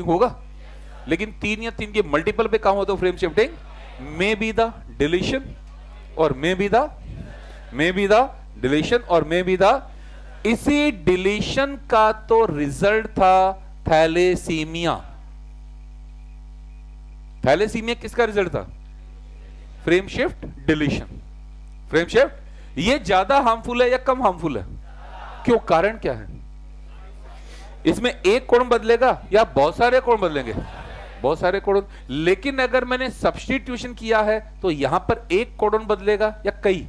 होगा, लेकिन 3 या 3 के मल्टीपल पे काम होता है frame shifting, may be the deletion और मे बी द डिलीशन और मे बी द, इसी डिलीशन का तो रिजल्ट था थैलेसीमिया। थैलेसीमिया किसका रिजल्ट था? Frame shift deletion. Frame shift ये ज्यादा हार्मफुल है या कम हार्मफुल है? क्यों? कारण क्या है? इसमें एक कोण बदलेगा या बहुत सारे कोण बदलेंगे? बहुत सारे कोण। लेकिन अगर मैंने सब्स्टिट्यूशन किया है तो यहां पर एक कोडोन बदलेगा या कई?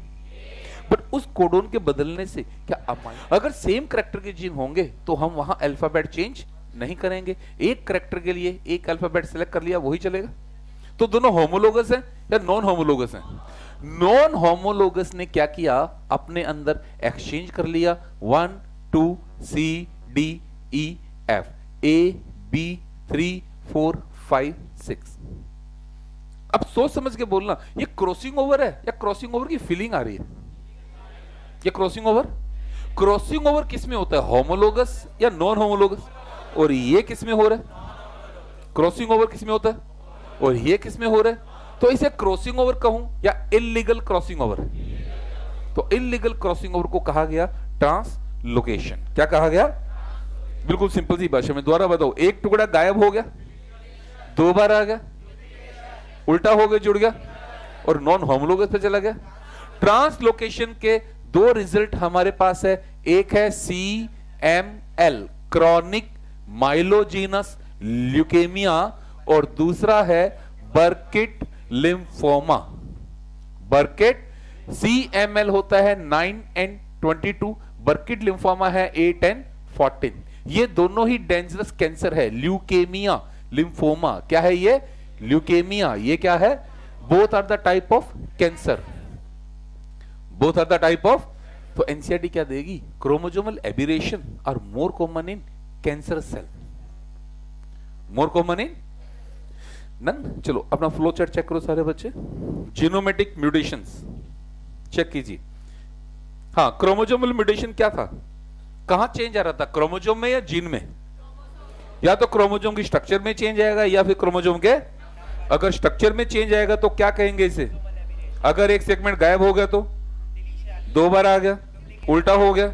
बट उस कोडोन के बदलने से क्या अगर सेम करेक्टर के जीन होंगे तो हम वहां अल्फाबेट चेंज नहीं करेंगे। एक करेक्टर के लिए एक अल्फाबेट सेलेक्ट कर लिया, वही चलेगा। तो दोनों होमोलोगस हैं या नॉन होमोलोगस हैं? नॉन होमोलोगस ने क्या किया? अपने अंदर एक्सचेंज कर लिया 1 2 C D E F, A B 3 4 5 6। अब सोच समझ के बोलना, ये क्रॉसिंग ओवर है या क्रॉसिंग ओवर की फीलिंग आ रही है? ये क्रॉसिंग ओवर किस में होता है? होमोलोगस या नॉन होमोलोगस? और ये किस में हो रहा है? क्रॉसिंग ओवर किस में होता है और ये किस में हो रहा है? तो इसे क्रॉसिंग ओवर कहूं या इल्लीगल क्रॉसिंग ओवर? तो इल्लीगल क्रॉसिंग ओवर को कहा गया ट्रांसलोकेशन। क्या कहा गया? बिल्कुल सिंपल सी भाषा में दोबारा बताओ। एक टुकड़ा गायब हो गया, 2 बार आ गया, उल्टा हो गया, जुड़ गया और नॉन होमोलोगस पे चला गया। ट्रांसलोकेशन के 2 रिजल्ट हमारे पास है। एक है CML, क्रॉनिक माइलोजेनस ल्यूकेमिया, और दूसरा है बर्किट लिम्फोमा। बर्किट CML होता है 9 and 22, बर्किट लिम्फोमा है 8 and 14। ये दोनों ही डेंजरस कैंसर है। ल्यूकेमिया, लिम्फोमा क्या है? ये ल्यूकेमिया। ये क्या है? Both are the type of cancer, both are the type of. तो एनसीईआरटी क्या देगी? Chromosomal aberration are more common in cancer cell, more common in none. चलो अपना फ्लो चार्ट चेक करो सारे बच्चे। जीनोमेटिक म्यूटेशंस चेक कीजिए। हाँ, क्रोमोसोमल म्यूटेशन क्या था? कहां चेंज आ रहा था? क्रोमोसोम में या जीन में? या तो क्रोमोसोम की स्ट्रक्चर में चेंज आएगा या फिर क्रोमोसोम के, अगर स्ट्रक्चर में चेंज आएगा तो क्या कहेंगे इसे? अगर एक सेगमेंट गायब हो गया तो 2 बार आ गया, उल्टा हो गया,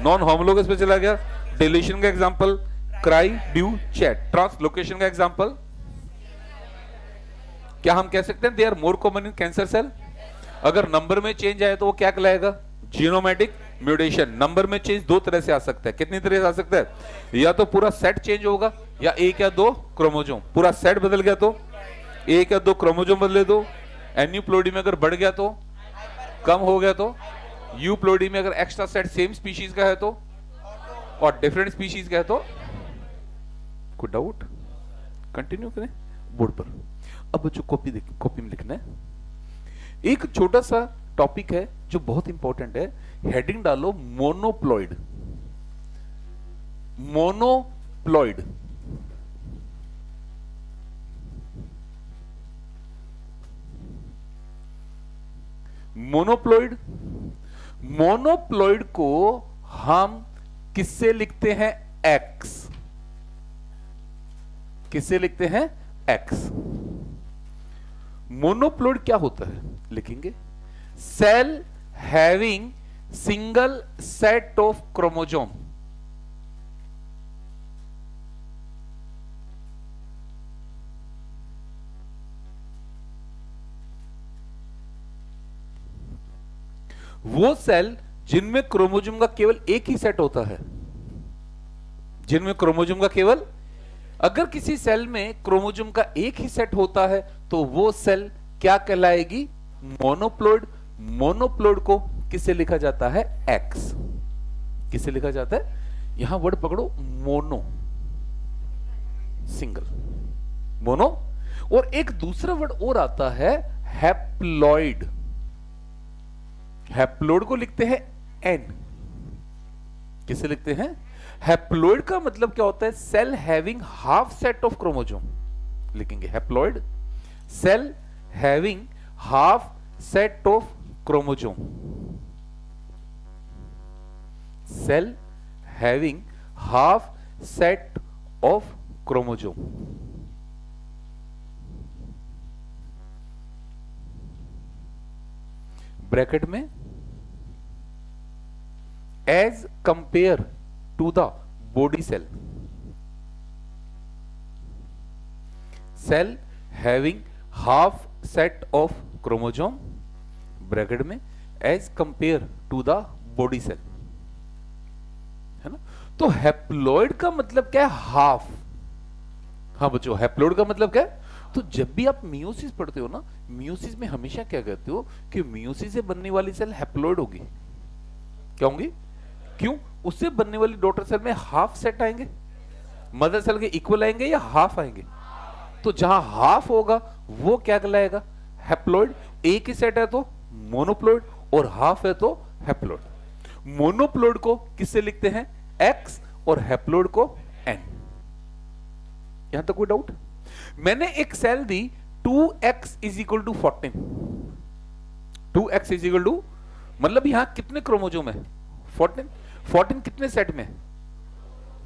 नॉन होमोलोगस पे चला गया। डिलीशन का example cri du chat. Translocation का एग्जांपल क्या हम कह सकते हैं? They are more common in cancer cell. अगर नंबर में चेंज आए तो वो क्या कहलाएगा? Genomatic mutation. नंबर में चेंज 2 तरह से आ सकता है। कितनी तरह से आ सकता है? या तो पूरा सेट चेंज होगा या 1 या 2 क्रोमोसोम। पूरा सेट बदल गया तो 1 या 2 क्रोमोसोम बदले तो। एन्यूप्लोइडी में अगर बढ़ गया तो, कम हो गया तो। यूप्लोइडी में अगर एक्स्ट्रा सेट सेम स्पीशीज का है तो और डिफरेंट स्पीशीज का है तो। कोई डाउट? कंटिन्यू करें बोर्ड पर। अब बच्चों कॉपी में लिखना है। एक छोटा सा टॉपिक है जो बहुत इंपॉर्टेंट है। हेडिंग डालो मोनोप्लॉइड। मोनोप्लॉइड मोनोप्लॉइड मोनोप्लॉइड को हम किससे लिखते हैं? एक्स। किससे लिखते हैं? एक्स। मोनोप्लॉइड क्या होता है? लिखेंगे cell having single set of chromosome. वो सेल जिनमें क्रोमोसोम का केवल एक ही सेट होता है, जिनमें क्रोमोसोम का केवल, अगर किसी सेल में क्रोमोसोम का एक ही सेट होता है तो वो सेल क्या कहलाएगी? मोनोप्लॉइड। मोनोप्लॉइड को किससे लिखा जाता है? एक्स। किससे लिखा जाता है? यहां वर्ड पकड़ो, मोनो, सिंगल, मोनो। और एक दूसरा वर्ड और आता है हैप्लॉइड। हैप्लॉइड को लिखते हैं एन। किसे लिखते हैं? हैप्लॉइड का मतलब क्या होता है? Cell having half set of chromosome. लिखेंगे haploid, cell having half set of chromosome. Cell having half set of chromosome, bracket में as compare to the body cell, cell having half set of chromosome, bracket में as compare to the body cell, है ना। तो haploid का मतलब क्या है? Half. हाँ बच्चों, हैप्लॉइड का मतलब क्या है? तो जब भी आप मियोसिस पढ़ते हो ना, मियोसिस में हमेशा क्या कहते हो कि मियोसिस से बनने वाली सेल हैप्लॉइड होगी। क्या होंगी? क्यों? उससे बनने वाली डॉटर सेल में हाफ सेट आएंगे, मदर सेल के इक्वल आएंगे या हाफ आएंगे? तो जहां हाफ होगा वो क्या कहलाएगा? हैप्लॉइड। एक ही सेट है तो मोनोप्लॉइड और हाफ है तो हैप्लॉइड। मोनोप्लॉइड को किससे लिखते हैं? एक्स, और हैप्लॉइड को एन। यहां तक कोई डाउट? मैंने एक सेल दी 2x is equal to 14। 2x is equal to मतलब यहां कितने क्रोमोजोम है? 14। 14 कितने सेट में?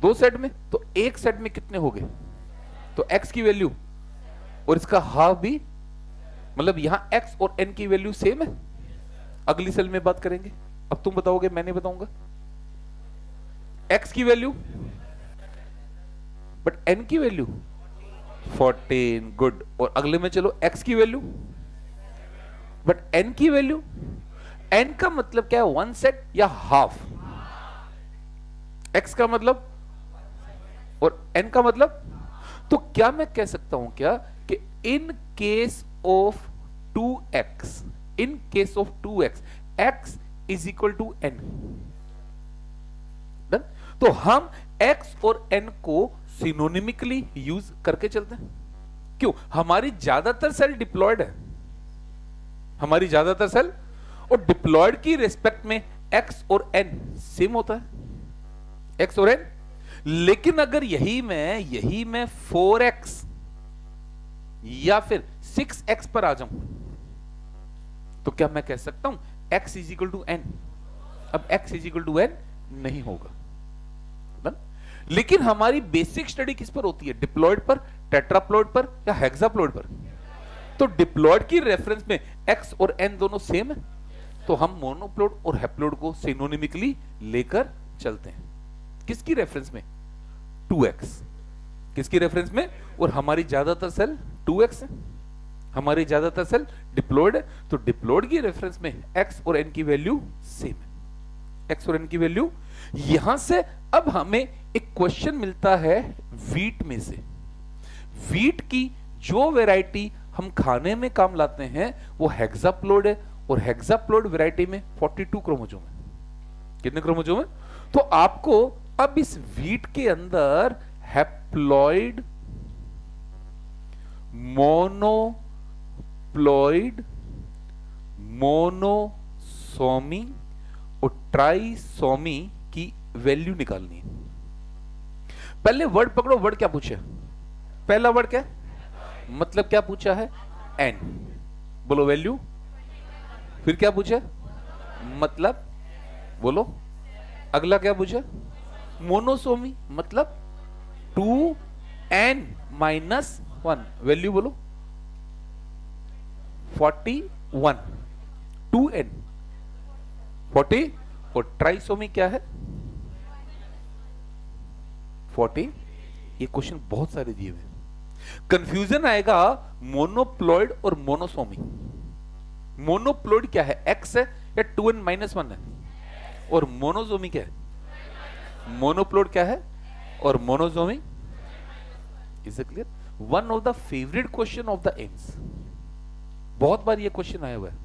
2 सेट में। तो एक सेट में कितने हो गए? तो x की वैल्यू और इसका हाफ भी, मतलब यहां x और n की वैल्यू सेम है। अगली सेल में बात करेंगे। अब तुम बताओगे, मैं नहीं बताऊंगा। x की वैल्यू बट n की वैल्यू 14, गुड। और अगले में चलो x की वैल्यू बट n की वैल्यू, n का मतलब क्या है? 1 सेट या हाफ। x का मतलब और n का मतलब। तो क्या मैं कह सकता हूं क्या कि in case of 2x, in case of 2x, x is equal to n। तो हम x और n को सिनोनिमिकली यूज करके चलते हैं। क्यों? हमारी ज्यादातर सेल डिप्लॉयड है, हमारी ज्यादातर सेल, और डिप्लॉयड की रिस्पेक्ट में x और n सेम होता है, x और n। लेकिन अगर यही मैं 4x या फिर 6x पर आ जाऊं तो क्या मैं कह सकता हूं x is equal to n? अब x is equal to n नहीं होगा। लेकिन हमारी बेसिक स्टडी किस पर होती है? डिप्लॉयड पर, टेट्राप्लॉयड पर या हेक्साप्लॉयड पर? तो डिप्लॉयड की रेफरेंस में x और n दोनों सेम है, तो हम मोनोप्लॉयड और हैप्लॉयड को सिनोनिमिकली लेकर चलते हैं। किसकी रेफरेंस में? 2x। किसकी रेफरेंस में? और हमारी ज्यादातर सेल 2x है, हमारी ज्यादातर सेल डिप्लॉयड है, तो डिप्लॉयड की रेफरेंस में x और n की वैल्यू सेम है, x और n की वैल्यू। यहां से अब हमें एक क्वेश्चन मिलता है वीट में से। वीट की जो वैरायटी हम खाने में काम लाते हैं वो हेक्साप्लॉयड है, और हेक्साप्लॉयड वैरायटी में 42 क्रोमोजोम है। कितने क्रोमोजोम है? तो आपको अब इस वीट के अंदर हैप्लॉयड, मोनोप्लॉयड, मोनोसोमी और ट्राइसोमी की वैल्यू निकालनी है। पहले वर्ड पकड़ो। वर्ड क्या पूछे? पहला वर्ड क्या? मतलब क्या पूछा है? n। बोलो वैल्यू। फिर क्या पूछे? मतलब बोलो। अगला क्या पूछे? मोनोसोमी, मतलब 2n माइनस 1। वैल्यू बोलो 41। 2n 40। और ट्राइसोमी क्या है? 40। ये क्वेश्चन बहुत सारे दिए हुए, कंफ्यूजन आएगा मोनोप्लॉयड और मोनोसोमी। मोनोप्लॉयड क्या है? x है या 2n माइनस 1 है? और मोनोसोमी क्या है? मोनोप्लॉयड क्या है और monosomy? Is it clear? One of the favourite question of the AIIMS, बहुत बार ये क्वेश्चन आया हुआ है।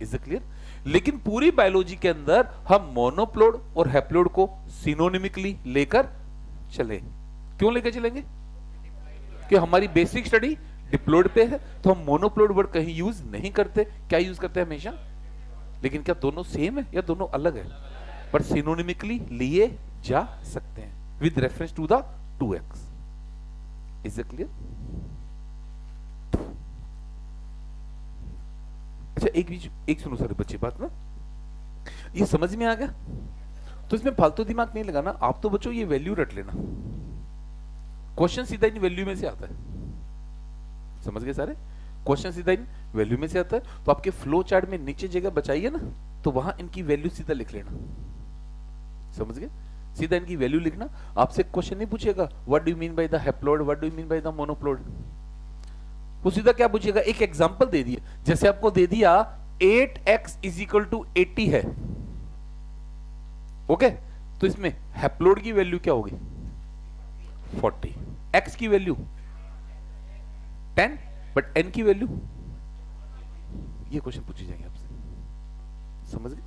Is it clear? लेकिन पूरी बायोलॉजी के अंदर हम मोनोप्लॉयड और हैप्लॉयड को सिनोनिमिकली लेकर चले। क्यों लेकर चलेंगे? कि हमारी बेसिक स्टडी डिप्लॉयड पे है, तो हम मोनोप्लॉयड वर्ड कहीं यूज नहीं करते। क्या यूज करते हैं? हमेशा। लेकिन क्या दोनों सेम है या दोनों अलग है? पर सिनोनिमिकली लिए जा सकते हैं with reference to the 2x। Is it clear? अच्छा, एक सुनो सारे बच्चे बात ना, ये समझ में आ गया? तो इसमें फालतू दिमाग नहीं लगाना। आप तो बच्चों ये वैल्यू रट लेना, क्वेश्चन सीधा इन वैल्यू में से आता है, समझ गए सारे? क्वेश्चन सीधा इन वैल्यू में से आता है। तो आपके फ्लो चार्ट में नीचे जगह बचाइए ना, तो वहां इनकी वैल्यू सीधा लिख लेना, समझ गए? सीधा इनकी वैल्यू लिखना। आपसे क्वेश्चन नहीं पूछेगा what do you mean by the haploid, what do you mean by the monoploid. वो सीधा क्या पूछेगा, एक एग्जांपल दे दिए, जैसे आपको दे दिया 8x इज इक्वल टू 80 है, ओके? तो इसमें हैप्लॉइड की वैल्यू क्या होगी? 40। x की वैल्यू 10, बट n की वैल्यू, ये क्वेश्चन पूछे जाएंगे आपसे, समझ गए?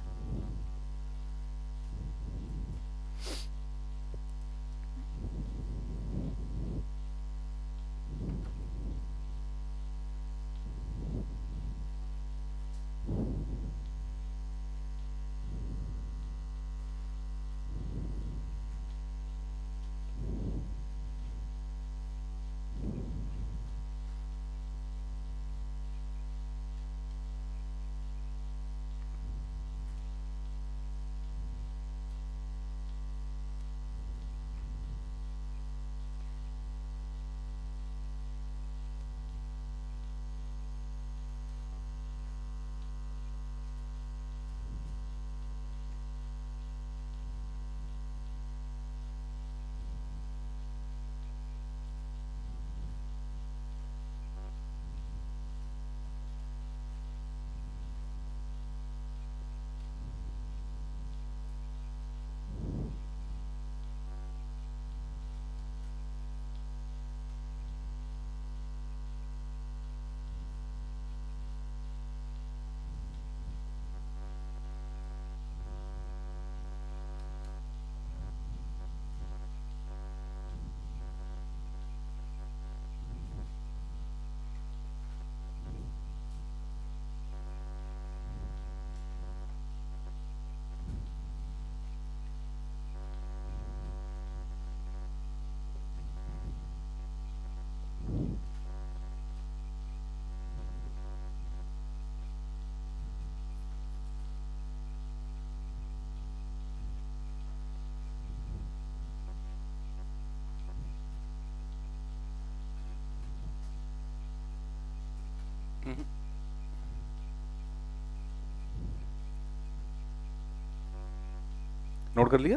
नोट कर लिया?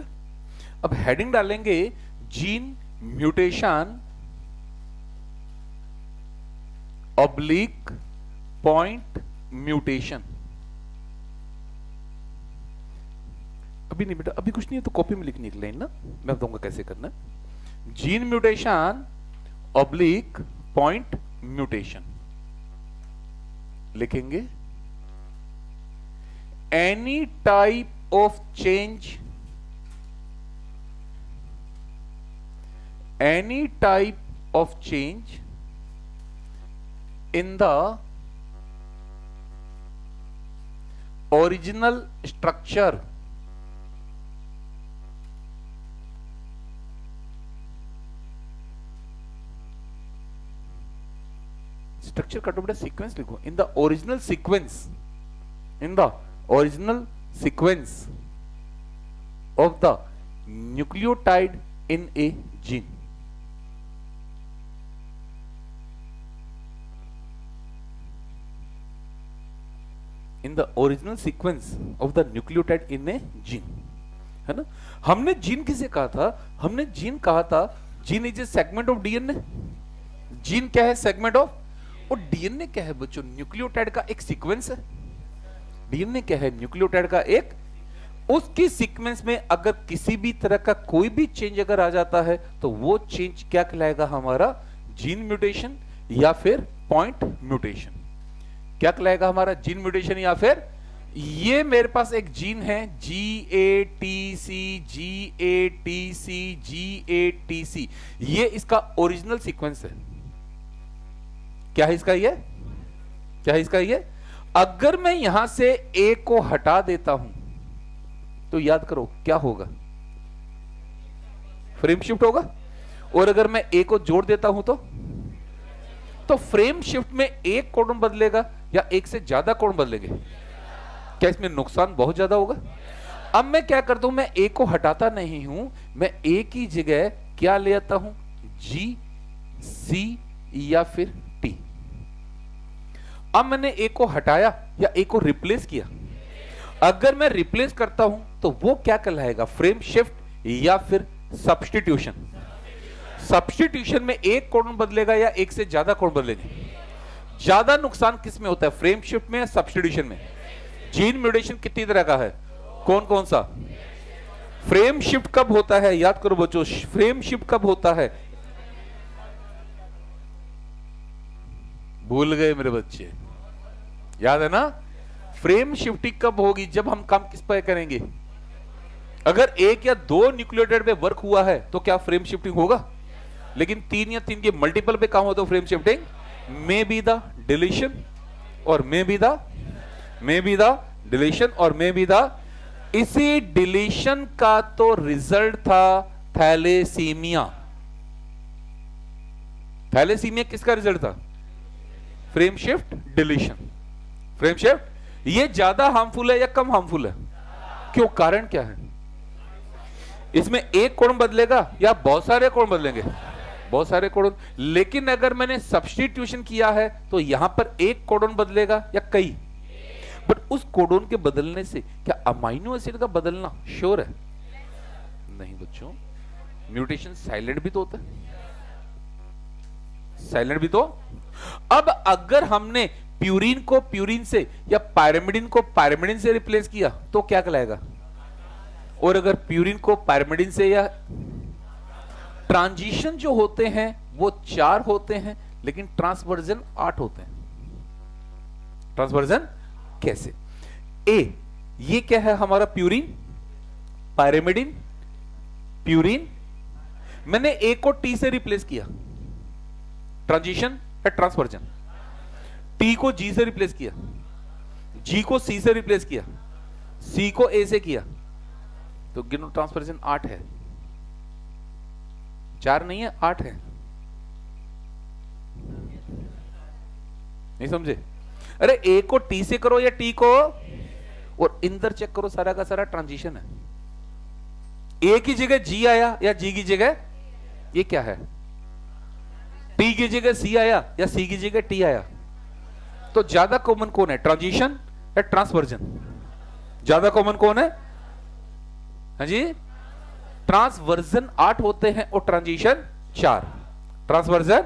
अब हेडिंग डालेंगे gene mutation oblique point mutation. अभी नहीं बेटा, अभी कुछ नहीं है, तो कॉपी में लिखनी एक लाइन ना, मैं बताऊंगा कैसे करना है। Gene mutation oblique point mutation लिखेंगे। Any type of change, any type of change in the original structure structure का तो बेटा सीक्वेंस लिखो, in the original sequence, in the original sequence of the nucleotide in a gene. In the original sequence of the nucleotide in a gene, है ना? हमने gene किसे कहा था? हमने जीन कहा था gene is a segment of DNA. Gene क्या है? Segment of. और डीएनए क्या है बच्चों? न्यूक्लियोटाइड का एक सीक्वेंस है। डीएनए क्या है? न्यूक्लियोटाइड का एक, उसकी सीक्वेंस में अगर किसी भी तरह का कोई भी चेंज अगर आ जाता है तो वो चेंज क्या कहलाएगा? हमारा जीन म्यूटेशन या फिर पॉइंट म्यूटेशन। क्या कहलाएगा? हमारा जीन म्यूटेशन या फिर, ये मेरे पास एक जीन है GATC GATC GATC, ये इसका ओरिजिनल सीक्वेंस है। क्या है इसका? ये क्या है इसका? ये अगर मैं यहां से A को हटा देता हूं तो याद करो क्या होगा? फ्रेम शिफ्ट होगा। और अगर मैं A को जोड़ देता हूं तो फ्रेम शिफ्ट में एक कोण बदलेगा या एक से ज्यादा कोण बदलेंगे? क्या इसमें नुकसान बहुत ज्यादा होगा? अब मैं क्या करता हूं, मैं A को हटाता नहीं हूं, मैं A की जगह क्या ले आता हूं? जी, सी या फिर टी। अब मैंने ए को हटाया या ए को रिप्लेस किया। अगर मैं रिप्लेस करता हूं तो वो क्या कहलाएगा, फ्रेम शिफ्ट या फिर सब्स्टिट्यूशन। सब्स्टिट्यूशन में एक कोडन बदलेगा या एक से ज्यादा कोड बदलेंगे। ज्यादा नुकसान किस में होता है, फ्रेम शिफ्ट में या सब्स्टिट्यूशन में। जीन म्यूटेशन कितनी तरह का है, कौन कौन सा। फ्रेम शिफ्ट कब होता है, याद करो बच्चों, फ्रेम शिफ्ट कब होता है, भूल गए मेरे बच्चे, याद है ना। फ्रेम शिफ्टिंग कब होगी, जब हम काम किस पर करेंगे। अगर एक या दो न्यूक्लियोटाइड पे वर्क हुआ है तो क्या फ्रेम शिफ्टिंग होगा, लेकिन तीन या तीन के मल्टीपल पे काम हो तो frame shifting may be the deletion और मे बी द डिलीशन और मे बी द। इसी डिलीशन का तो रिजल्ट था थैलेसीमिया। थैलेसीमिया किसका रिजल्ट था, frame shift deletion. Frame shift ये ज्यादा हार्मफुल है या कम हार्मफुल है, क्यों, कारण क्या है। इसमें एक कोण बदलेगा या बहुत सारे कोण बदलेंगे, बहुत सारे कोडन। लेकिन अगर मैंने सब्स्टिट्यूशन किया है तो यहां पर एक कोडन बदलेगा या कई। बट उस कोडोन के बदलने से क्या अमाइनो एसिड का बदलना श्योर है, नहीं बच्चों। म्यूटेशन साइलेंट भी तो होता है, साइलेंट भी तो। अब अगर हमने प्यूरिन को प्यूरिन से या पायरिमिडिन को पायरिमिडिन से रिप्लेस किया तो क्या कहलाएगा। और अगर प्यूरिन को पायरिमिडिन से या, ट्रांजिशन जो होते हैं वो 4 होते हैं लेकिन ट्रांसवर्जन 8 होते हैं। ट्रांसवर्जन कैसे, ए ये क्या है हमारा प्यूरिन, पायरिमिडिन, प्यूरिन। मैंने ए को टी से रिप्लेस किया, ट्रांजिशन या ट्रांसवर्जन। टी को जी से रिप्लेस किया, जी को सी से रिप्लेस किया, सी को ए से किया, तो गिनो ट्रांसवर्जन 8 है, 4 नहीं है 8 है। नहीं समझे, अरे ए को टी से करो या टी को, और इंदर चेक करो सारा का सारा ट्रांजिशन है। ए की जगह जी आया या जी की जगह, ये क्या है, टी की जगह सी आया या सी की जगह टी आया। तो ज्यादा कॉमन कौन है, ट्रांजिशन या ट्रांसवर्जन, ज्यादा कॉमन कौन है, हाँ जी। ट्रांसवर्जन 8 होते हैं और ट्रांजिशन 4। ट्रांसवर्जन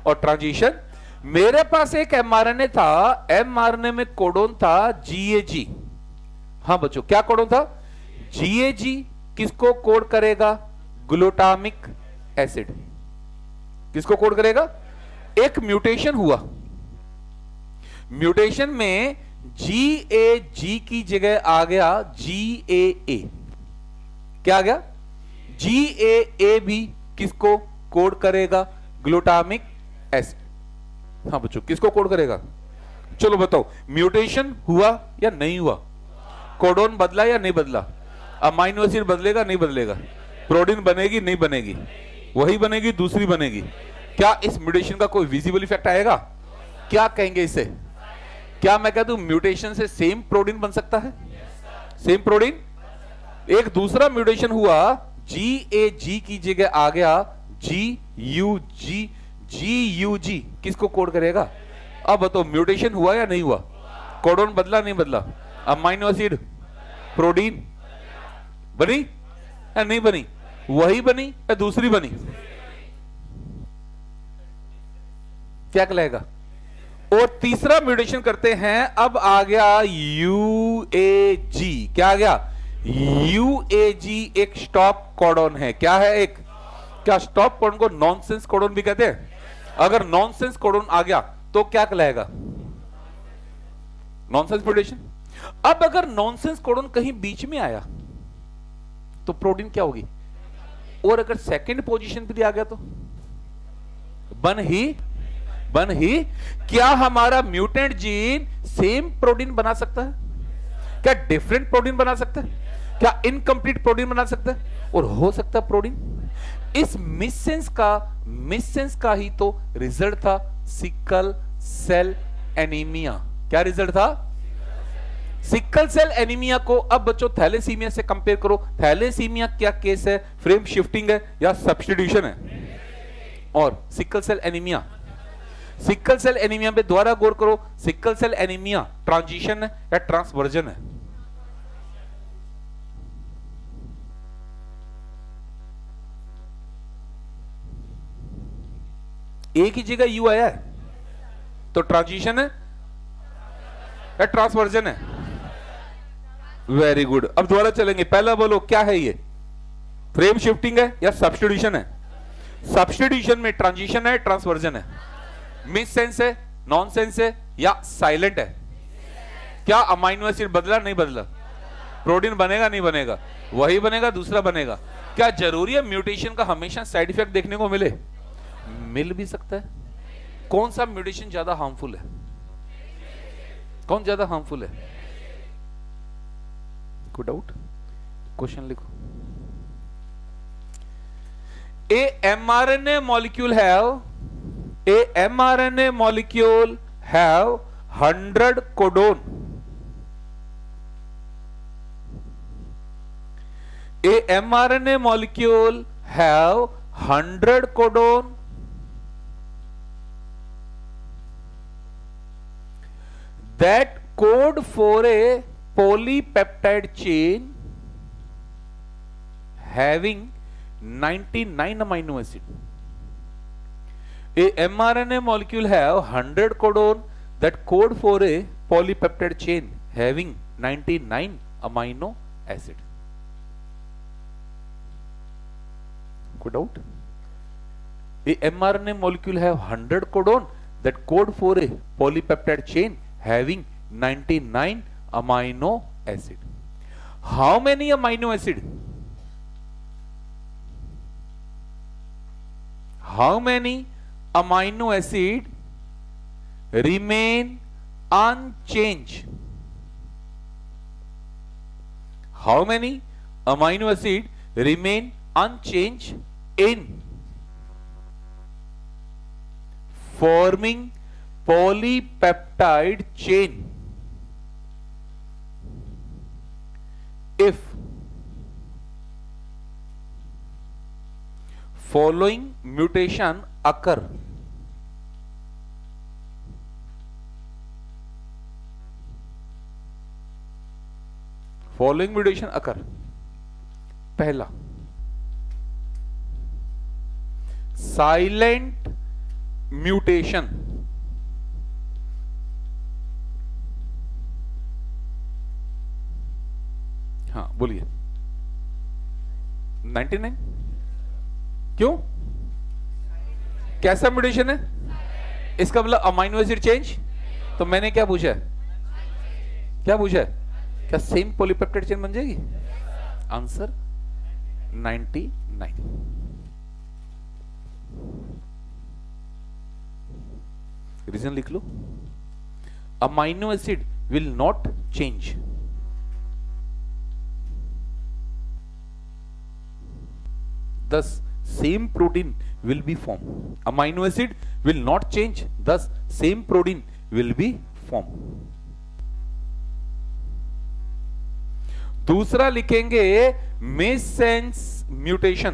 और ट्रांजिशन। मेरे पास एक एमआरएनए था, एमआरएनए में कोडोन था जीएजी। हाँ बच्चों क्या कोडोन था, जीएजी किसको कोड करेगा, ग्लूटामिक एसिड। किसको कोड करेगा, एक म्यूटेशन हुआ, म्यूटेशन में जीएजी की जगह आ गया जीएए। क्या आ गया, जीएए भी किसको कोड करेगा, ग्लूटामिक एसिड। हाँ बच्चों किसको कोड करेगा, चलो बताओ, म्यूटेशन हुआ या नहीं हुआ, कोडोन बदला या नहीं बदला, अमाइनो एसिड बदलेगा नहीं बदलेगा, प्रोटीन बनेगी नहीं बनेगी, वही बनेगी दूसरी बनेगी। क्या इस म्यूटेशन का कोई विजिबल इफेक्ट आएगा, क्या कहेंगे इसे, क्या मैं कह दूं म्यूटेशन से सेम प्रोटीन बन सकता है, सेम प्रोटीन। एक दूसरा म्यूटेशन हुआ, जीएजी की जगह आ गया जीयूजी, जीयूजी किसको कोड करेगा। अब बताओ म्यूटेशन हुआ या नहीं हुआ, कोडोन बदला नहीं बदला, अमाइनो एसिड प्रोटीन बनी या नहीं बनी, वही बनी या दूसरी बनी, क्या कहलाएगा। और तीसरा म्यूटेशन करते हैं, अब आ गया यूएजी। क्या आ गया, यूएजी एक स्टॉप कोडोन है। क्या है एक, क्या स्टॉप कोडोन को नॉनसेंस कोडोन भी कहते हैं। अगर नॉनसेंस कोडोन आ गया तो क्या कहलाएगा, नॉनसेंस म्यूटेशन। अब अगर नॉनसेंस कोडोन कहीं बीच में आया तो प्रोटीन क्या होगी, और अगर सेकंड पोजीशन पे आ गया तो बन ही। क्या हमारा म्यूटेंट जीन सेम प्रोटीन बना सकता है, क्या डिफरेंट प्रोटीन बना सकता है, क्या इनकम्प्लीट प्रोटीन बना सकता है, और हो सकता है प्रोटीन। इस मिससेंस का ही तो रिजल्ट था सिकल सेल एनीमिया। क्या रिजल्ट था, सिकल सेल एनीमिया को। अब बच्चों थैलेसीमिया से कंपेयर करो, थैलेसीमिया क्या केस है, फ्रेम शिफ्टिंग है या सब्स्टिट्यूशन है, और sickle cell anaemia. Sickle cell anaemia पे दोबारा गौर करो, सिकल सेल एनीमिया ट्रांजिशन है या ट्रांसवर्जन है? एक ही जगह यू आया है, तो ट्रांजिशन है या ट्रांसवर्जन है? Very good. अब दोबारा चलेंगे, पहला बोलो क्या है ये? फ्रेम शिफ्टिंग है या सब्स्टिट्यूशन है? सब्स्टिट्यूशन में ट्रांजिशन है, ट्रांसवर्जन है? मिस सेंस है, नॉन सेंस है या साइलेंट है? क्या अमाइनो एसिड बदला नहीं बदला? प्रोटीन बनेगा नहीं बनेगा? वही बनेगा, दूसरा बनेगा। क्या जरूरी है म्यूटेशन का हमेशा साइड इफेक्ट देखने को मिले? मिल भी सकता है। कौन सा म्यूटेशन ज्यादा हार्मफुल है? कौन ज्यादा हार्मफुल है? कोई डाउट? क्वेश्चन लिखो। A mRNA molecule have 100 codon. A mRNA molecule have 100 codon that code for a polypeptide chain having 99 amino acid. A mRNA molecule have 100 codon that code for a polypeptide chain having 99 amino acid. Good doubt? A mRNA molecule have 100 codon that code for a polypeptide chain having 99 amino acid. How many amino acid? How many amino acid remain unchanged? How many amino acid remain unchanged in forming polypeptide chain if following mutation occur? Following mutation occur. पहला, silent mutation. हाँ बोलिए। 99 क्यों? कैसा mutation है? इसका मतलब amino acid change. तो मैंने क्या पूछा है? क्या पूछा है? क्या सेम पॉलीपेप्टाइड चेन बन जाएगी? आंसर 99। रीजन लिख लो। Amino acid will not change. Thus, same protein will be formed. Amino acid will not change. Thus, same protein will be formed. दूसरा लिखेंगे मिससेंस म्यूटेशन।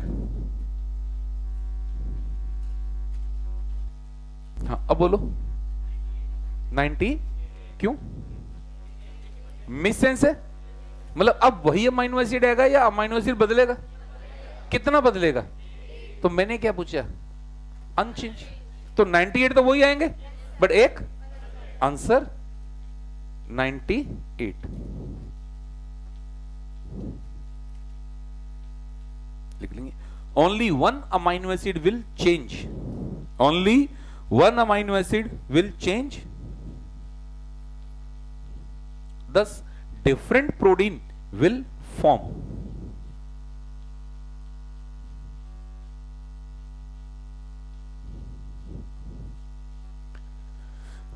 हाँ अब बोलो। 90 क्यों? मिससेंस है मतलब अब वही अमाइनो एसिड आएगा या अमाइनो एसिड बदलेगा? कितना बदलेगा? तो मैंने क्या पूछा? अनचेंज। तो 98 तो वही आएंगे बट एक आंसर 98 लिख लेंगे। Only one amino acid will change. Only one amino acid will change. Thus, different protein will form.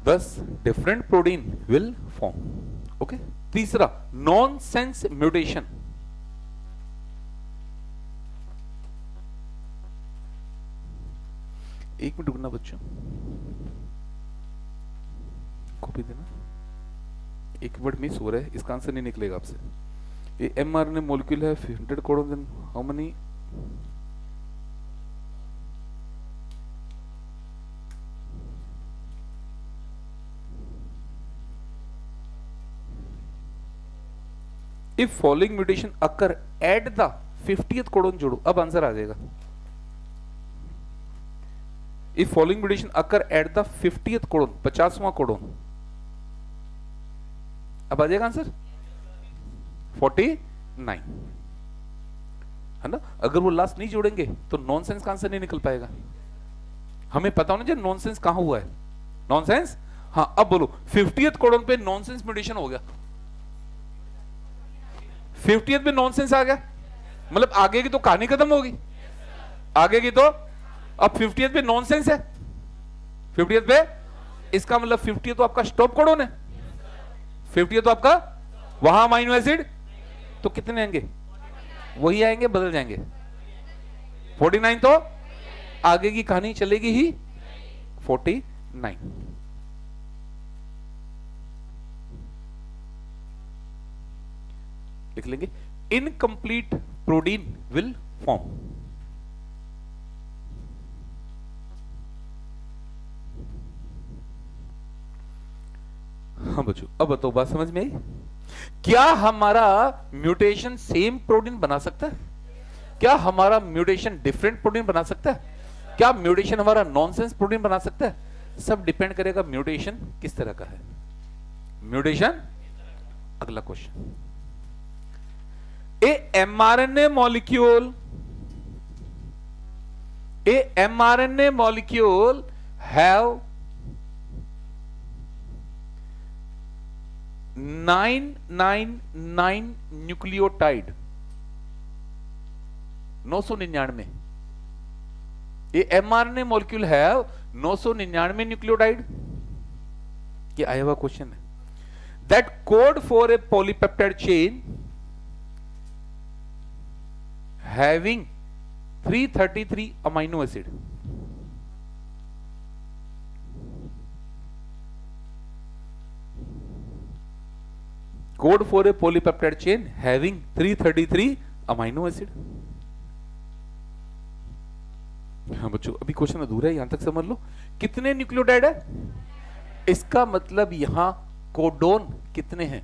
Thus, different protein will form. Okay. तीसरा, nonsense mutation. एक मिनट रुकना बच्चों, कॉपी देना। एक वर्ड मिस हो रहा है, इसका आंसर नहीं निकलेगा आपसे। ये mRNA मॉलिक्यूल है 100 codon, then how many if following mutation occur at the 50th codon जोड़ो, अब आंसर आ जाएगा। If following mutation occur at the 50th codon, 50वां कोडोन, अब आ जाएगा आंसर 49, है ना। अगर वो लास्ट नहीं जोड़ेंगे तो नॉनसेंस का आंसर नहीं निकल पाएगा। हमें पता होना चाहिए नॉनसेंस कहां हुआ है। नॉनसेंस, हाँ अब बोलो 50th कोडोन पे नॉनसेंस म्यूटेशन हो गया, 50th पे नॉनसेंस आ गया, मतलब आगे की तो कहानी खत्म होगी, आगे की तो, अब 50th पे नॉनसेंस है, 50th पे, इसका मतलब 50th तो आपका स्टॉप कोडोन है, 50th तो आपका वहां अमीनो एसिड, तो कितने आएंगे, वही आएंगे, बदल जाएंगे 49, तो आगे की कहानी चलेगी ही 49। लिख लेंगे इनकंप्लीट प्रोटीन विल फॉर्म। हाँ बच्चों, अब बताओ बात समझ में आई? क्या हमारा म्यूटेशन सेम प्रोटीन बना सकता है? क्या हमारा म्यूटेशन डिफरेंट प्रोटीन बना सकता है? क्या म्यूटेशन हमारा नॉनसेंस प्रोटीन बना सकता है? सब डिपेंड करेगा म्यूटेशन किस तरह का है। म्यूटेशन, अगला question, A mRNA molecule have 999 nucleotide, 999, ये mRNA मॉलिक्यूल है 999 न्यूक्लियोटाइड, ये आया हुआ क्वेश्चन है। That code for a polypeptide chain having 333 amino acid, code for a polypeptide chain having 333 amino acid. हाँ बच्चों, अभी क्वेश्चन अधूरा है, यहां तक समझ लो। कितने न्यूक्लियोटाइड है? इसका मतलब यहां कोडोन कितने हैं,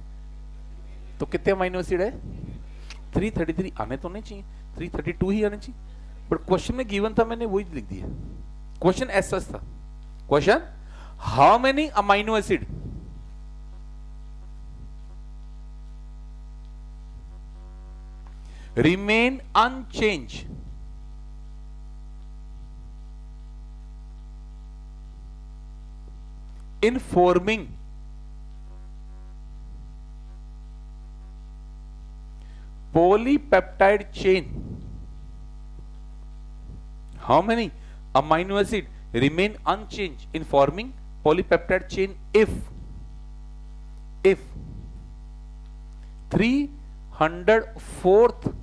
तो कितने अमीनो एसिड है? 333 आने तो नहीं चाहिए, 332 ही आने चाहिए, बट क्वेश्चन में गिवन था, मैंने वही लिख दिया। क्वेश्चन ऐसा था, question how many amino acid, remain unchanged in forming polypeptide chain? How many amino acid remain unchanged in forming polypeptide chain if 304th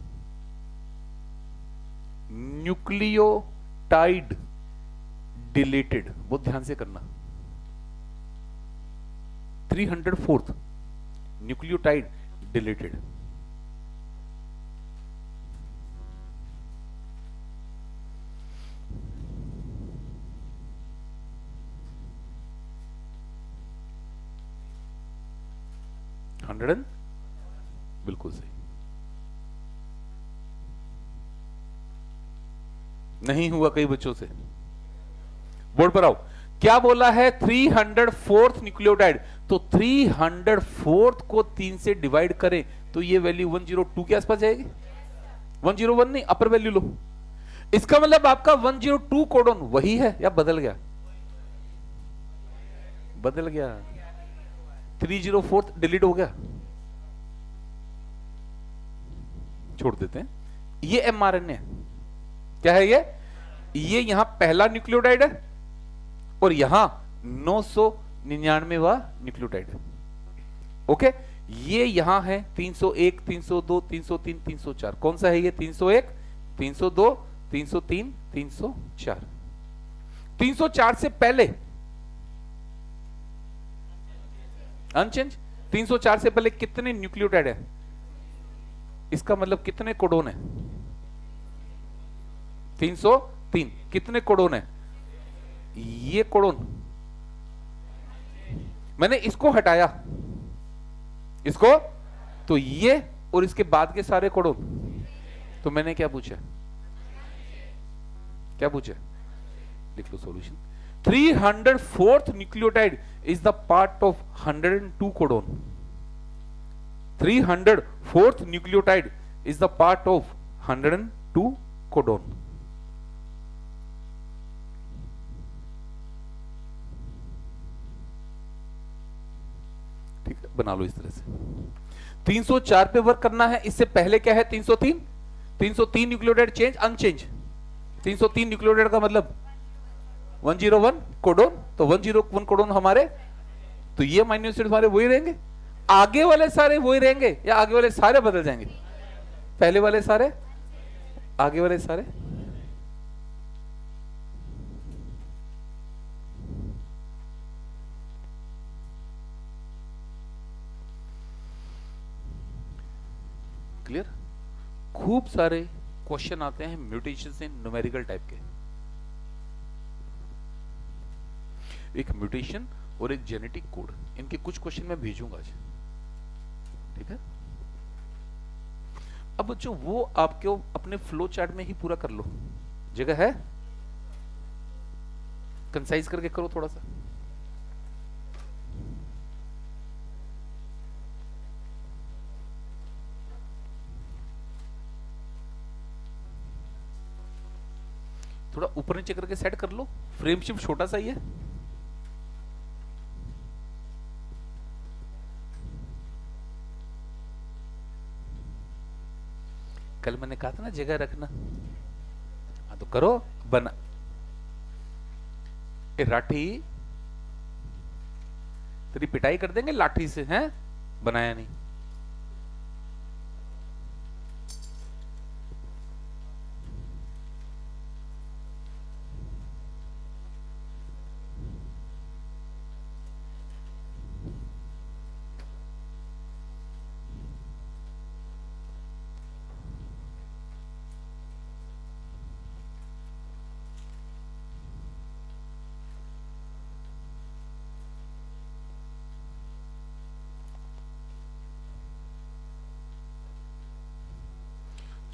nucleotide deleted? बहुत ध्यान से करना, 304th न्यूक्लियोटाइड डिलीटेड। बिल्कुल सही, नहीं हुआ कई बच्चों से। बोर्ड पर आओ, क्या बोला है? 304th न्यूक्लियोटाइड, तो 304th को 3 से डिवाइड करें तो ये वैल्यू 102 के आसपास जाएगी। 101 नहीं, अपर वैल्यू लो। इसका मतलब आपका 102 कोडोन वही है या बदल गया? बदल गया, 304th डिलीट हो गया, छोड़ देते हैं। ये mRNA क्या है? ये यहां पहला न्यूक्लियोटाइड है और यहां 999वां न्यूक्लियोटाइड है। ओके, ये यहां है 301, 302, 303, 304। कौन सा है ये? 301, 302, 303, 304। 304 से पहले अनचेंज। 304 से पहले कितने न्यूक्लियोटाइड है? इसका मतलब कितने कोडोन है? 303। कितने कोडोन है? ये कोडोन, मैंने इसको हटाया, इसको, तो ये और इसके बाद के सारे कोडोन। तो मैंने क्या पूछा, क्या पूछा, लिख लो solution. 304th nucleotide is the part of 102 codon. 304th nucleotide is the part of 102 codon. ठीक है, बना लो इस तरह से। 304 पे वर्क करना है। इससे पहले क्या है, 303। 303 न्यूक्लियोटाइड चेंज अनचेंज। 303 न्यूक्लियोटाइड का मतलब 101 कोडोन। तो 101 कोडोन हमारे, तो ये अमीनो एसिड हमारे वही रहेंगे। आगे वाले सारे वही रहेंगे या आगे वाले सारे बदल जाएंगे? पहले वाले सारे, आगे वाले सारे। क्लियर? खूब सारे क्वेश्चन आते हैं म्यूटेशन से, न्यूमेरिकल टाइप के। एक म्यूटेशन और एक जेनेटिक कोड, इनके कुछ क्वेश्चन मैं भेजूंगा आज। ठीक है, अब बच्चों वो आपके अपने फ्लो चार्ट में ही पूरा कर लो। जगह है, कंसाइज करके करो थोड़ा सा। थोड़ा ऊपर नीचे करके सेट कर लो। फ्रेम शिफ्ट छोटा सा ही है। कल मैंने कहा था ना जगह रखना, हाँ तो करो। बना ए राठी, तेरी पिटाई कर देंगे लाठी से, हैं? बनाया नहीं।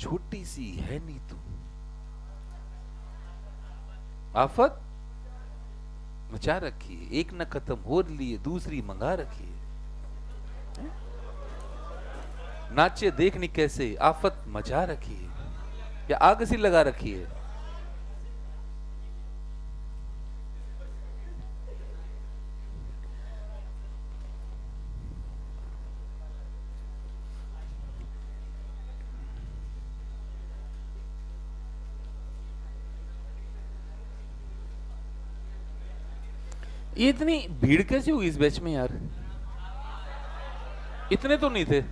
छोटी सी है नीतू, आफत मचा रखी है। एक न खत्म हो लिए दूसरी मंगा रखी है। नाचे देखनी कैसे, आफत मचा रखी है या आग सी लगा रखी है। ये इतनी भीड़ कैसे हुई इस बैच में यार? इतने तो नहीं थे।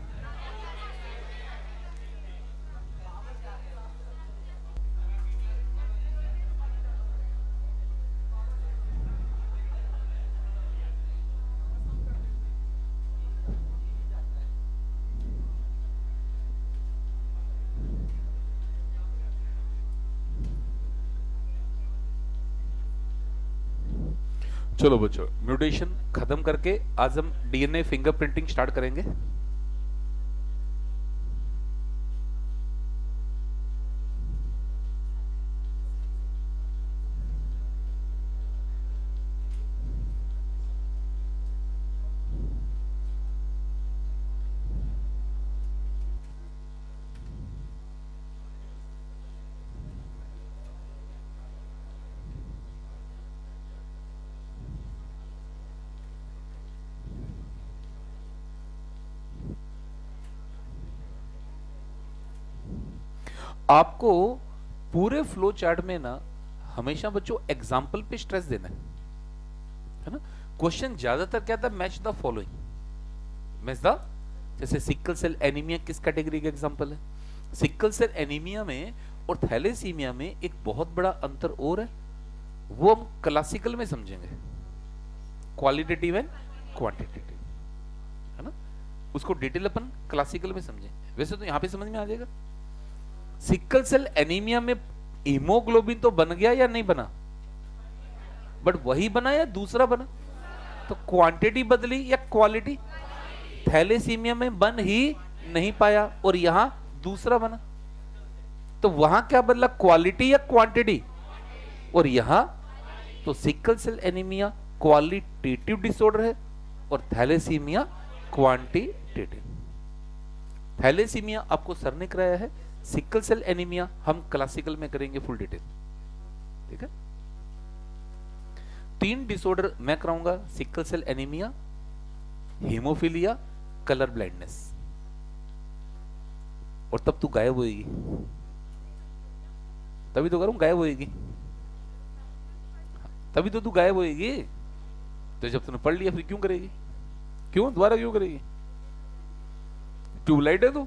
चलो बच्चों, म्यूटेशन खत्म करके आज हम डीएनए फिंगरप्रिंटिंग स्टार्ट करेंगे। आपको पूरे फ्लो चार्ट में ना हमेशा बच्चों एग्जाम्पल पे स्ट्रेस देना है ना। क्वेश्चन ज्यादातर क्या था, match the following, match the. जैसे सिकल सेल एनीमिया किस कैटेगरी का एग्जांपल है? सिकल सेल एनीमिया में और थैलेसीमिया में एक बहुत बड़ा अंतर और है, वो हम क्लासिकल में समझेंगे, क्वालिटेटिव एंड क्वांटिटेटिव, है ना। उसको डिटेल अपन क्लासिकल में समझेंगे, वैसे तो यहां पे समझ में आ जाएगा। सिकल सेल एनीमिया में हीमोग्लोबिन तो बन गया या नहीं बना, बट वही बना या दूसरा बना? तो क्वांटिटी बदली या क्वालिटी? थैलेसीमिया में बन ही नहीं पाया और यहां दूसरा बना, तो वहां क्या बदला, क्वालिटी या क्वांटिटी? और यहां तो sickle cell anaemia qualitative disorder है और थैलेसीमिया क्वांटिटेटिव। थैलेसीमिया आपको सर ने कराया है, सिकल सेल एनीमिया हम क्लासिकल में करेंगे फुल डिटेल, ठीक है। 3 डिसऑर्डर मैं कराऊंगा, sickle cell anaemia, haemophilia, colour blindness. और तब तू गायब होएगी, तभी तो करूं गायब होएगी, तभी तो तू गायब होएगी। तो जब तूने पढ़ लिया फिर क्यों करेगी, क्यों दोबारा क्यों करेगी? ट्यूबलाइट है तू।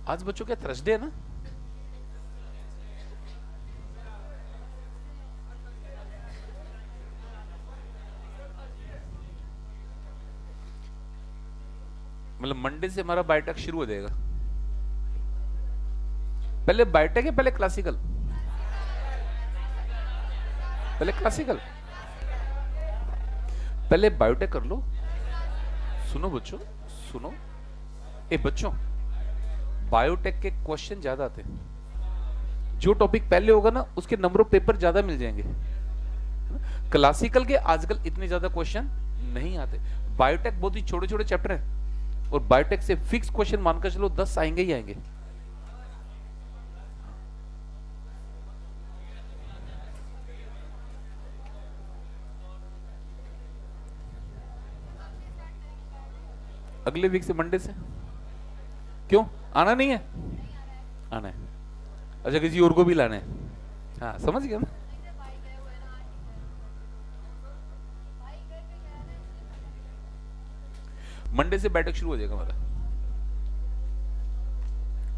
आज बच्चों क्या थर्सडे है ना? मतलब मंडे से हमारा बायोटेक शुरू हो जाएगा। पहले बायोटेक है पहले क्लासिकल? पहले क्लासिकल, पहले बायोटेक कर लो। सुनो बच्चों, सुनो, ए बच्चों, बायोटेक के क्वेश्चन ज्यादा आते हैं। जो टॉपिक पहले होगा ना उसके नंबर ऑफ पेपर ज्यादा मिल जाएंगे। क्लासिकल के आजकल इतने ज्यादा क्वेश्चन नहीं आते। बायोटेक बहुत ही छोटे छोटे चैप्टर हैं और बायोटेक से फिक्स क्वेश्चन मानकर चलो 10 आएंगे ही आएंगे। अगले वीक से, मंडे से। क्यों आना नहीं है? आना है। अच्छा किसी और को भी लाना है? हाँ समझ गया ना। मंडे से बायोटेक शुरू हो जाएगा हमारा,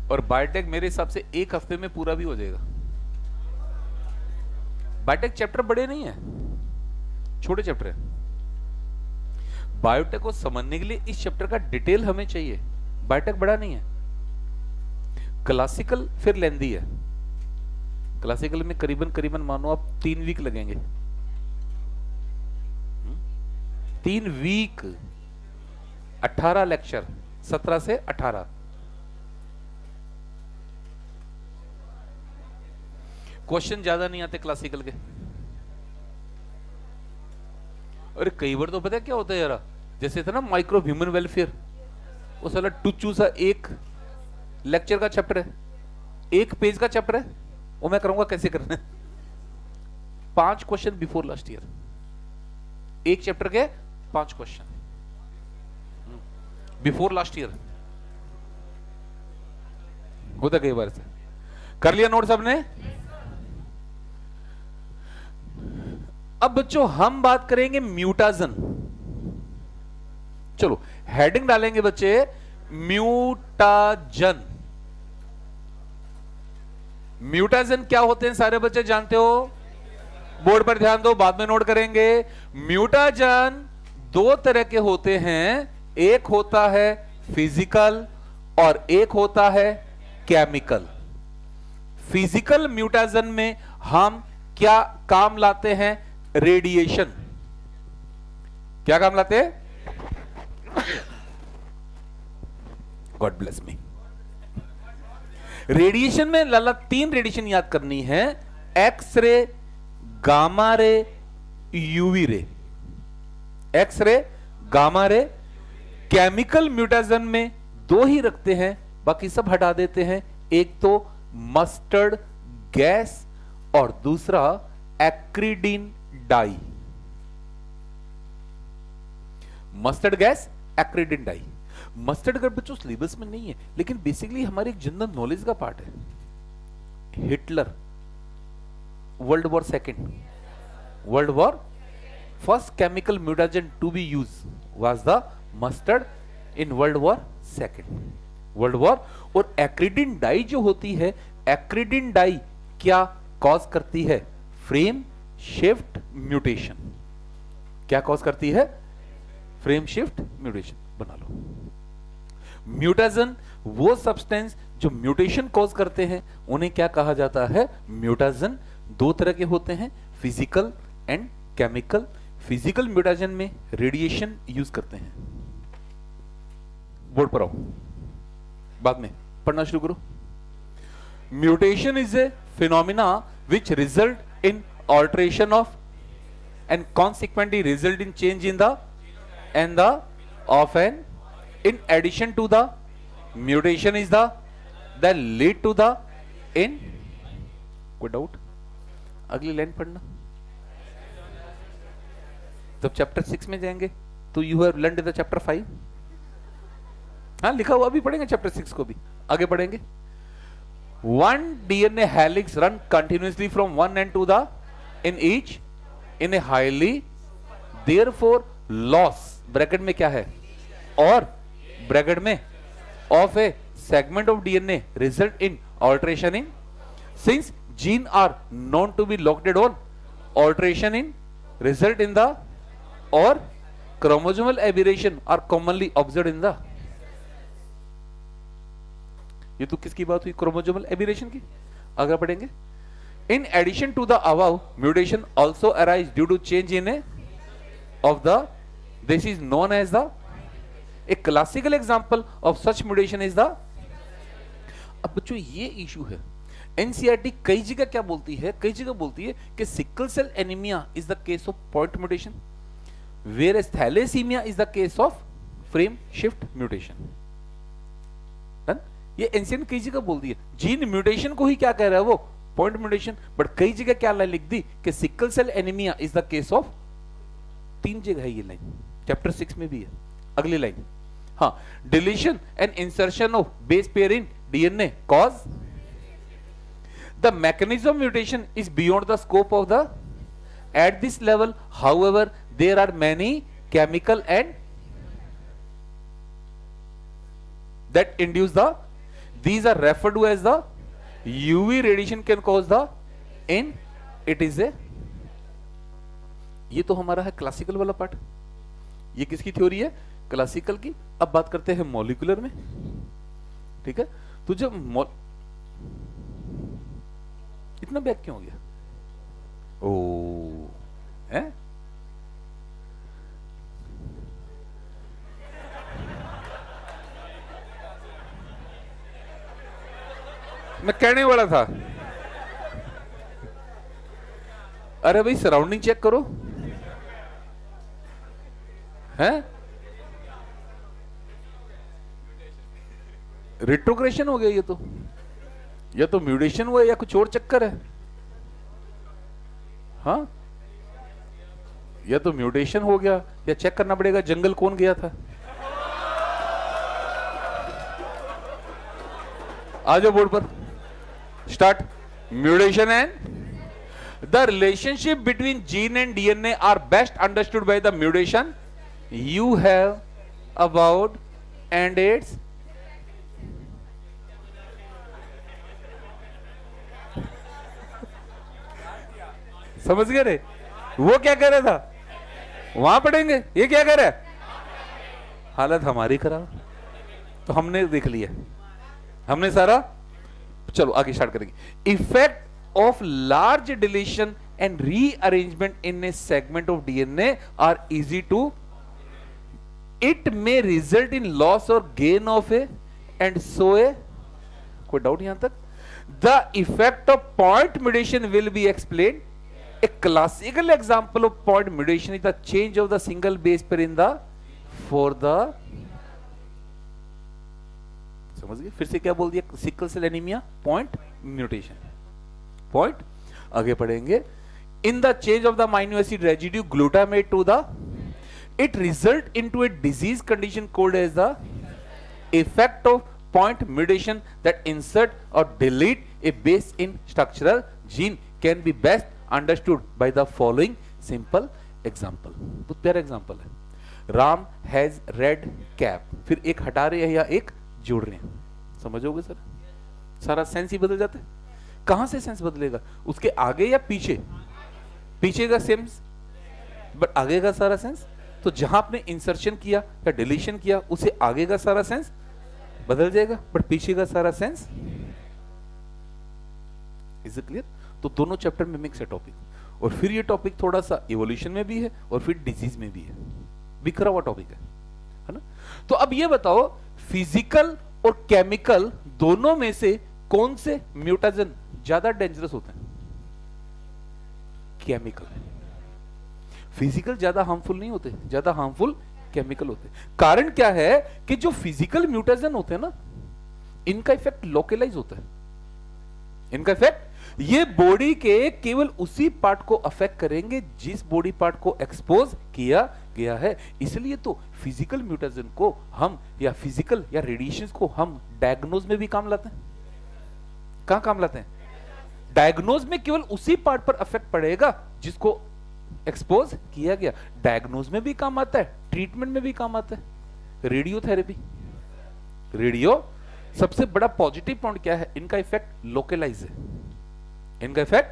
और बायोटेक मेरे हिसाब से 1 हफ्ते में पूरा भी हो जाएगा। बायोटेक चैप्टर बड़े नहीं है, छोटे चैप्टर है। बायोटेक को समझने के लिए इस चैप्टर का डिटेल हमें चाहिए। बायोटेक बड़ा नहीं है। क्लासिकल फिर लेंदी है। क्लासिकल में करीबन करीबन मानो आप 3 वीक लगेंगे। 3 वीक, 18 लेक्चर, 17 से 18। क्वेश्चन ज्यादा नहीं आते क्लासिकल के। अरे कई बार तो पता है क्या होता है यार, जैसे था ना माइक्रो ह्यूमन वेलफेयर, वो साला टुच्चू सा 1 लेक्चर का चैप्टर है, 1 पेज का चैप्टर है। वो मैं करूंगा कैसे करना है। 5 question before last year, 1 chapter के 5 क्वेश्चन बिफोर लास्ट ईयर होता कई बार से। कर लिया नोट सबने? अब बच्चों हम बात करेंगे म्यूटाजन। चलो हेडिंग डालेंगे बच्चे, म्यूटाजन। म्यूटाजन क्या होते हैं सारे बच्चे जानते हो? बोर्ड पर ध्यान दो, बाद में नोट करेंगे। म्यूटाजन 2 तरह के होते हैं, एक होता है फिजिकल और एक होता है केमिकल। फिजिकल म्यूटाजन में हम क्या काम लाते हैं? रेडिएशन। क्या काम लाते हैं? God bless me. रेडिएशन में लाला 3 रेडिएशन याद करनी है, x-ray, gamma ray, UV ray. X-ray, gamma ray. Chemical mutagen में 2 ही रखते हैं, बाकी सब हटा देते हैं। एक तो मस्टर्ड गैस और दूसरा acridine dye. Mustard gas, acridine dye. Mustard gas बच्चों सिलेबस में नहीं है, लेकिन बेसिकली हमारे एक जनरल नॉलेज का पार्ट है। Hitler, world war second, world war first chemical mutagen to be use was the mustard in world war second, world war. और एक्रिडीन डाई जो होती है, एक्रिडीन डाई क्या कॉज करती है? Frame shift mutation. क्या कॉज करती है? Frame shift mutation. बना लो। म्यूटाजन वो सब्सटेंस जो म्यूटेशन कॉज करते हैं उन्हें क्या कहा जाता है? म्यूटाजन। दो तरह के होते हैं, physical and chemical. Physical mutation में रेडिएशन यूज करते हैं। बोर्ड पर आओ, बाद में पढ़ना शुरू करो। Mutation is a phenomena which result in alteration of and consequently result in change in the and the of an in addition to the mutation is the that lead to the in कोई doubt? अगली line पढ़ना। जब chapter 6 में जाएंगे तो you have learned the chapter 5। हाँ लिखा हुआ भी पढ़ेंगे चैप्टर 6 को भी, आगे पढ़ेंगे। One DNA helix run continuously from one end to the in each in a highly therefore loss bracket में क्या है और ब्रैकेट में of a segment of DNA result in alteration in since gene are known to be located on alteration in result in the or chromosomal aberration are commonly observed in the। ये तो किसकी बात हुई? Chromosomal aberration की। आगे पढ़ेंगे। In addition to the above mutation also arise due to change in a of the this is known as the a classical example of such mutation is the. अब बच्चों ये इशू है, NCERT कई जगह क्या बोलती है, कई जगह बोलती है कि sickle cell anaemia is the case of point mutation, whereas thalassaemia is the case of frame shift mutation. ये एनसीएन कई जगह बोल दिया, जीन म्यूटेशन को ही क्या कह रहा है वो, पॉइंट म्यूटेशन। बट कई जगह क्या लाइन लिख दी कि sickle cell anaemia is the case of, 3 जगह है ये लाइन, चैप्टर 6 में भी है। अगली लाइन, हाँ, deletion and insertion of base pair in DNA cause the mechanism of mutation is beyond the scope of the at this level however there are many chemical and that induce the these are referred to as the UV radiation can cause the in it is a। ये तो हमारा है classical वाला part. ये किसकी theory है? Classical की। अब बात करते हैं मॉलिक्यूलर में, ठीक है। तो जब इतना बैक क्यों हो गया? ओ है मैं कहने वाला था, अरे भाई सराउंडिंग चेक करो, हैं? रिट्रोग्रेशन हो गया ये तो, या तो म्यूटेशन हुआ या कुछ और चक्कर है। हाँ, या तो म्यूटेशन हो गया या चेक करना पड़ेगा जंगल कौन गया था। आ जाओ बोर्ड पर, start. Mutation and the relationship between gene and DNA are best understood by the mutation you have about and its समझ गए रे? वो क्या कह रहा था वहां पढ़ेंगे, ये क्या कह रहा है? हालत हमारी खराब। तो हमने देख लिया, हमने सारा। चलो आगे स्टार्ट करेंगे। Effect of large deletion and rearrangement in a segment of DNA are easy to, it may result in loss or gain of a and so a. कोई डाउट यहां तक? The effect of point mutation will be explain. A classical example of point mutation is the change of the single base pair in the for the, समझ गए? फिर से क्या बोल दिया? Sickle cell anaemia point mutation. Point आगे पढ़ेंगे। In the change of the amino acid residue glutamate to the, it result into a disease condition called as the effect of point mutation that insert or delete a base in structural gene can be best understood by the following simple example. बहुत प्यारा example है। Ram has red cap, फिर एक हटा रहे हैं या एक जोड़ रहे हैं, समझोगे सर? सारा सेंस ही बदल जाता है। कहां से सेंस बदलेगा? उसके आगे या पीछे? पीछे का सेंस, बट आगे का सारा सेंस। तो जहां आपने इंसर्शन किया या डिलीशन किया उसे आगे का सारा सेंस बदल जाएगा, बट पीछे का सारा सेंस। Is it clear? तो दोनों चैप्टर में मिक्स है टॉपिक, और फिर ये टॉपिक थोड़ा सा इवोल्यूशन में भी है और फिर डिजीज में भी है, बिखरा हुआ टॉपिक है ना। तो अब ये बताओ फिजिकल और केमिकल दोनों में से कौन से म्यूटेशन ज्यादा डेंजरस होते हैं? केमिकल। फिजिकल ज्यादा हार्मफुल नहीं होते, ज्यादा हार्मफुल केमिकल होते। कारण क्या है कि जो फिजिकल म्यूटेशन होते हैं ना, इनका इफेक्ट लोकलाइज होता है। इनका इफेक्ट ये बॉडी के केवल उसी पार्ट को अफेक्ट करेंगे जिस बॉडी पार्ट को एक्सपोज किया गया है। इसलिए तो फिजिकल म्यूटेशन को हम या फिजिकल या रेडिएशन को हम डायग्नोज में भी काम लाते हैं। कहां काम लाते हैं? डायग्नोज में केवल उसी पार्ट पर अफेक्ट पड़ेगा जिसको एक्सपोज किया गया। डायग्नोज में भी काम आता है, ट्रीटमेंट में भी काम आता है। रेडियोथेरेपी, रेडियो सबसे बड़ा पॉजिटिव पॉइंट क्या है? इनका इफेक्ट लोकलाइज है। इनका इफेक्ट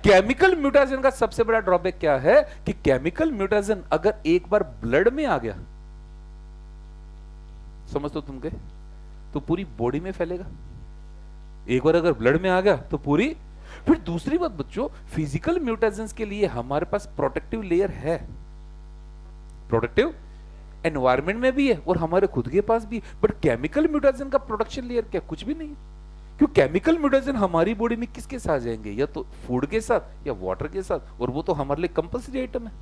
केमिकल म्यूटेशन का सबसे बड़ा ड्रॉबैक क्या है कि केमिकल म्यूटेशन अगर एक बार ब्लड में आ गया, समझ तो तुम के, तो पूरी बॉडी में फैलेगा। एक बार अगर ब्लड में आ गया तो पूरी। फिर दूसरी बात बच्चों, फिजिकल म्यूटेशंस के लिए हमारे पास प्रोटेक्टिव लेयर है, प्रोटेक्टिव एनवायरनमेंट में भी है और हमारे खुद के पास भी। बट केमिकल म्यूटेशन का प्रोटेक्शन लेयर क्या? कुछ भी नहीं। क्यों? केमिकल म्यूटेशन हमारी बॉडी में किसके साथ जाएंगे? या तो फूड के साथ या वाटर के साथ, और वो तो हमारे लिए कंपल्सरी आइटम है।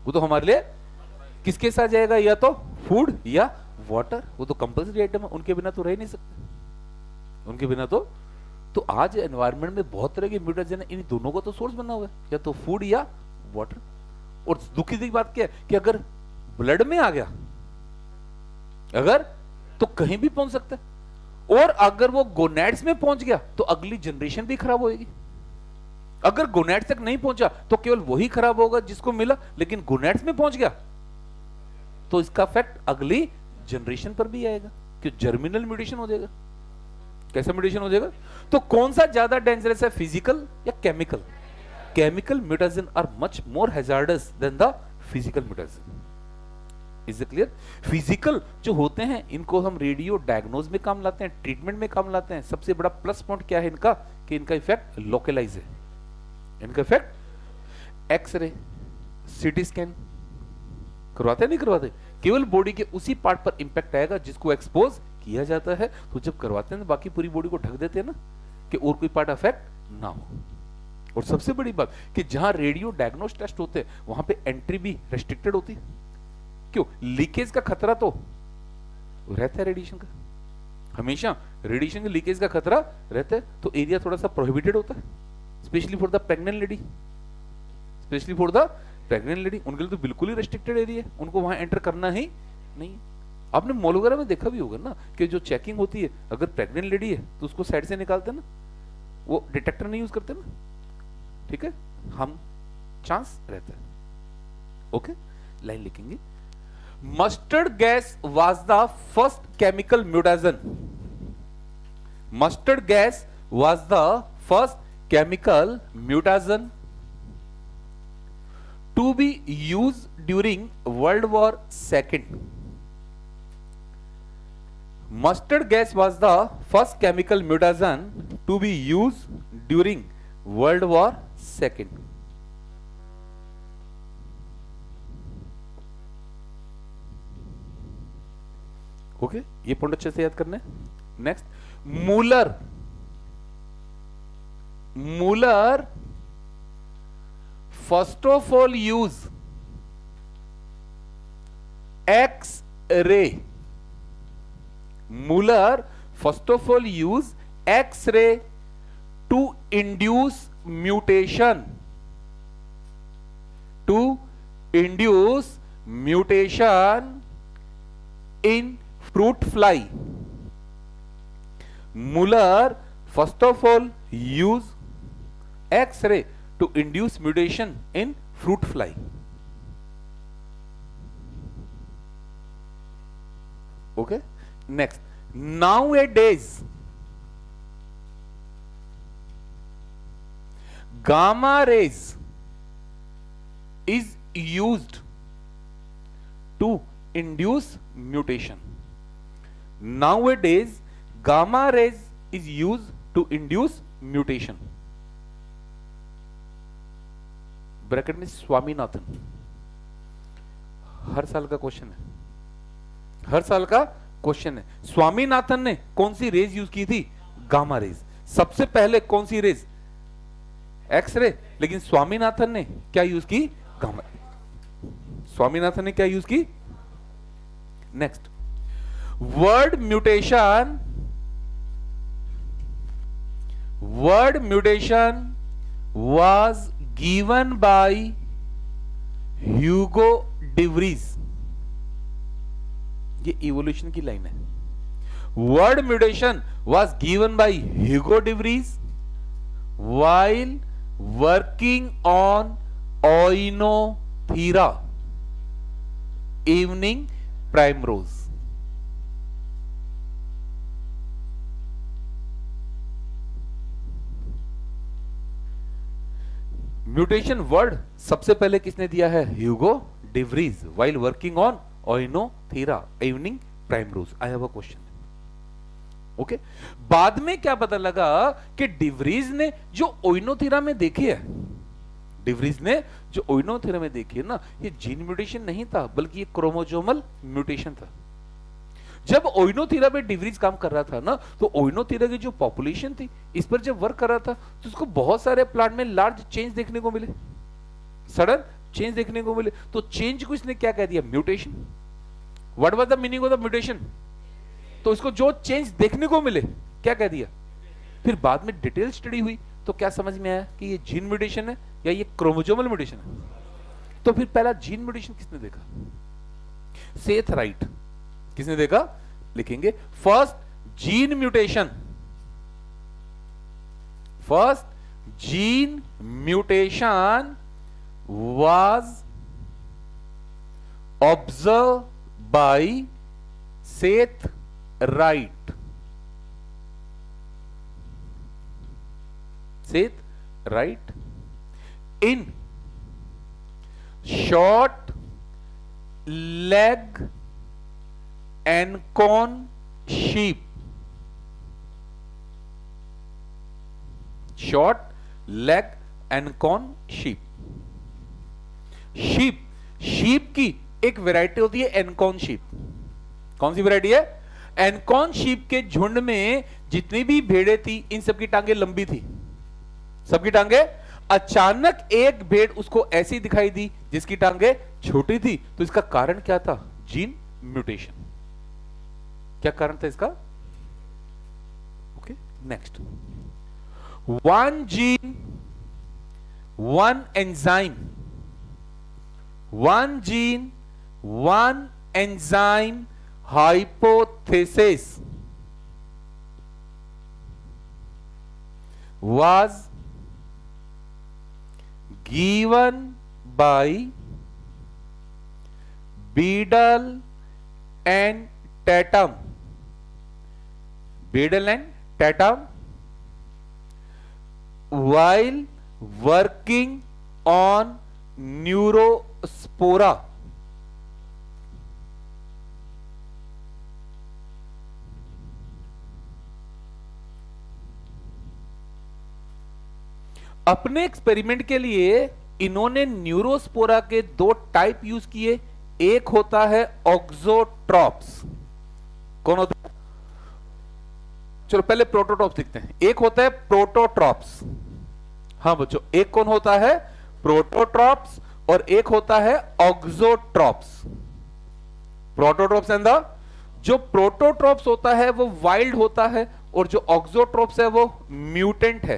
वो तो हमारे लिए किसके साथ जाएगा? या तो फूड या वाटर, वो तो कंपल्सरी आइटम है, उनके बिना तो रह नहीं सकते, उनके बिना तो आज एनवायरनमेंट में बहुत तरह के म्यूटेशन है, इन दोनों का तो सोर्स बना हुआ है, या तो फूड या वाटर। और दुखी की बात क्या है कि अगर ब्लड में आ गया, अगर, तो कहीं भी पहुंच सकता है। और अगर वो गोनेड्स में पहुंच गया तो अगली जनरेशन भी खराब होगी। अगर गोनेड्स तक नहीं पहुंचा तो केवल वही खराब होगा जिसको मिला, लेकिन गोनेड्स में पहुंच गया तो इसका इफेक्ट अगली जनरेशन पर भी आएगा, कि जर्मिनल म्यूटेशन हो जाएगा। कैसा म्यूटेशन हो जाएगा? तो कौन सा ज्यादा डेंजरस है, फिजिकल या chemical? Chemical mutation are much more hazardous than the physical mutation. Is it clear? Physical जो होते हैं इनको हम रेडियो डायग्नोज में काम लाते हैं, ट्रीटमेंट में काम लाते हैं। सबसे बड़ा प्लस पॉइंट क्या है इनका? कि इनका इफेक्ट लोकलाइज है। इनका इफेक्ट एक्सरे, सीटी स्कैन करवाते नहीं करवाते, केवल बॉडी के उसी पार्ट पर इंपैक्ट आएगा जिसको एक्सपोज किया जाता है। तो जब करवाते हैं बाकी पूरी बॉडी को ढक देते हैं ना, कि और कोई पार्ट अफेक्ट ना हो। और सबसे बड़ी बात कि जहां रेडियो डायग्नोस टेस्ट होते हैं वहां पे एंट्री भी रेस्ट्रिक्टेड होती है। क्यों? लीकेज का खतरा तो रहता है रेडिएशन का, हमेशा रेडिएशन के लीकेज का खतरा रहता है, तो एरिया थोड़ा सा प्रोहिबिटेड होता है, specially for the pregnant lady. Specially for the pregnant lady उनके लिए तो बिल्कुल ही रेस्ट्रिक्टेड एरिया है, उनको वहां एंटर करना ही नहीं। आपने मॉल वगैरह में देखा भी होगा ना कि जो चेकिंग होती है, अगर प्रेग्नेंट लेडी है तो उसको साइड से निकालते हैं ना, वो डिटेक्टर नहीं यूज करते ना, ठीक है, हम चांस रहता है। ओके, लाइन लिखेंगे। Mustard gas was the first chemical mutation. Mustard gas was the first chemical mutation to be use during World war second. Mustard gas was the first chemical mutation to be used during World War II. Okay, ये point अच्छे से याद करना है। Next, Muller first of all use x-ray. Muller first of all use X-ray to induce mutation. To induce mutation in fruit fly. Muller first of all use X-ray to induce mutation in fruit fly. Okay. Next, nowadays gamma rays is used to induce mutation. Nowadays gamma rays is used to induce mutation, bracket में स्वामीनाथन, हर साल का question है, हर साल का question है। स्वामीनाथन ने कौन सी raise use की थी? Gamma rays. सबसे पहले कौन सी रेज? X ray. लेकिन स्वामीनाथन ने क्या यूज की? गामा। स्वामीनाथन ने क्या यूज की? Next, word mutation, word mutation was given by Hugo de Vries. ये इवोल्यूशन की लाइन है। Word mutation was given by Hugo de Vries while working on Oenothera evening primrose. Mutation word सबसे पहले किसने दिया है? Hugo de Vries while working on Oenothera evening primrose. I have a question. Okay, बाद में क्या पता लगा कि डिवरीज ने जो ओइनोथीरा में देखी है, डिवरीज ने जो ओइनोथीरा में देखी है ना, ये जीन म्यूटेशन नहीं था बल्कि ये क्रोमोसोमल म्यूटेशन था। जब ओइनोथीरा पे डिवरीज काम कर रहा था ना, तो ओइनोथीरा की जो पॉपुलेशन थी इस पर जब वर्क कर रहा था तो उसको बहुत सारे प्लांट में लार्ज चेंज देखने को मिले, सडन चेंज देखने को मिले। तो चेंज को इसने क्या कह दिया? Mutation. What was the meaning of the mutation? तो इसको जो चेंज देखने को मिले क्या कह दिया? फिर बाद में डिटेल स्टडी हुई तो क्या समझ में आया कि ये जीन म्यूटेशन है या ये क्रोमोसोमल म्यूटेशन है। तो फिर पहला जीन म्यूटेशन किसने देखा? Seth right. किसने देखा? लिखेंगे first gene mutation, first gene mutation was observed by Seth Wright. Seth Wright in short leg Ancon sheep. Short leg Ancon sheep. Sheep, sheep की एक वैरायटी होती है एनकॉन शीप। कौन सी वैरायटी है? एनकॉन शीप के झुंड में जितनी भी भेड़ें थी इन सबकी टांगे लंबी थी, सबकी टांगे। अचानक एक भेड़ उसको ऐसी दिखाई दी जिसकी टांगे छोटी थी, तो इसका कारण क्या था? Gene mutation. क्या कारण था इसका? Okay, next, one gene one enzyme, one gene, one enzyme hypothesis was given by Beadle and Tatum. Beadle and Tatum while working on Neurospora. अपने एक्सपेरिमेंट के लिए इन्होंने न्यूरोस्पोरा के दो टाइप यूज किए। एक होता है ऑक्सोट्रॉप्स। कौन होता है? चलो पहले प्रोटोट्रॉप्स लिखते हैं। एक होता है प्रोटोट्रॉप्स। हाँ बच्चों, एक कौन होता है? प्रोटोट्रॉप्स, और एक होता है ऑक्सोट्रॉप्स। प्रोटोट्रॉप्स एंड द, जो प्रोटोट्रॉप्स होता है वो वाइल्ड होता है और जो ऑक्सोट्रॉप्स है वो म्यूटेंट है।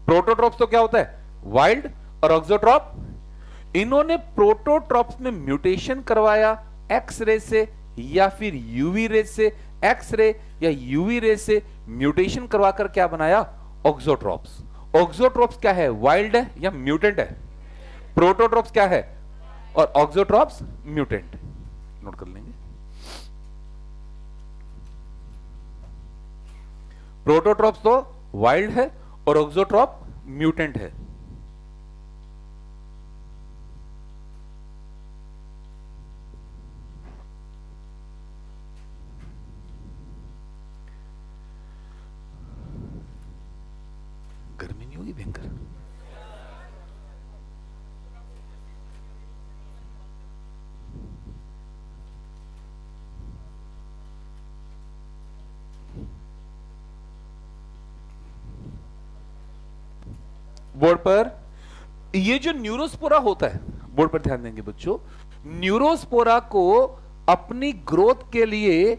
प्रोटोट्रॉप्स तो क्या होता है? वाइल्ड, और ऑक्सोट्रॉप, इन्होंने प्रोटोट्रॉप्स में म्यूटेशन करवाया एक्स रे से या फिर यूवी रे से। एक्स रे या यूवी रे से म्यूटेशन करवाकर क्या बनाया? ऑक्सोट्रॉप्स। ऑक्सोट्रॉप्स क्या है? वाइल्ड है या म्यूटेंट है? प्रोटोट्रॉप्स क्या है? और ऑक्सोट्रॉप्स म्यूटेंट। नोट कर लेंगे। प्रोटोट्रॉप्स तो वाइल्ड है और ऑक्सोट्रॉप म्यूटेंट है। बोर्ड पर। ये जो न्यूरोस्पोरा होता है, बोर्ड पर ध्यान देंगे बच्चों, न्यूरोस्पोरा को अपनी ग्रोथ के लिए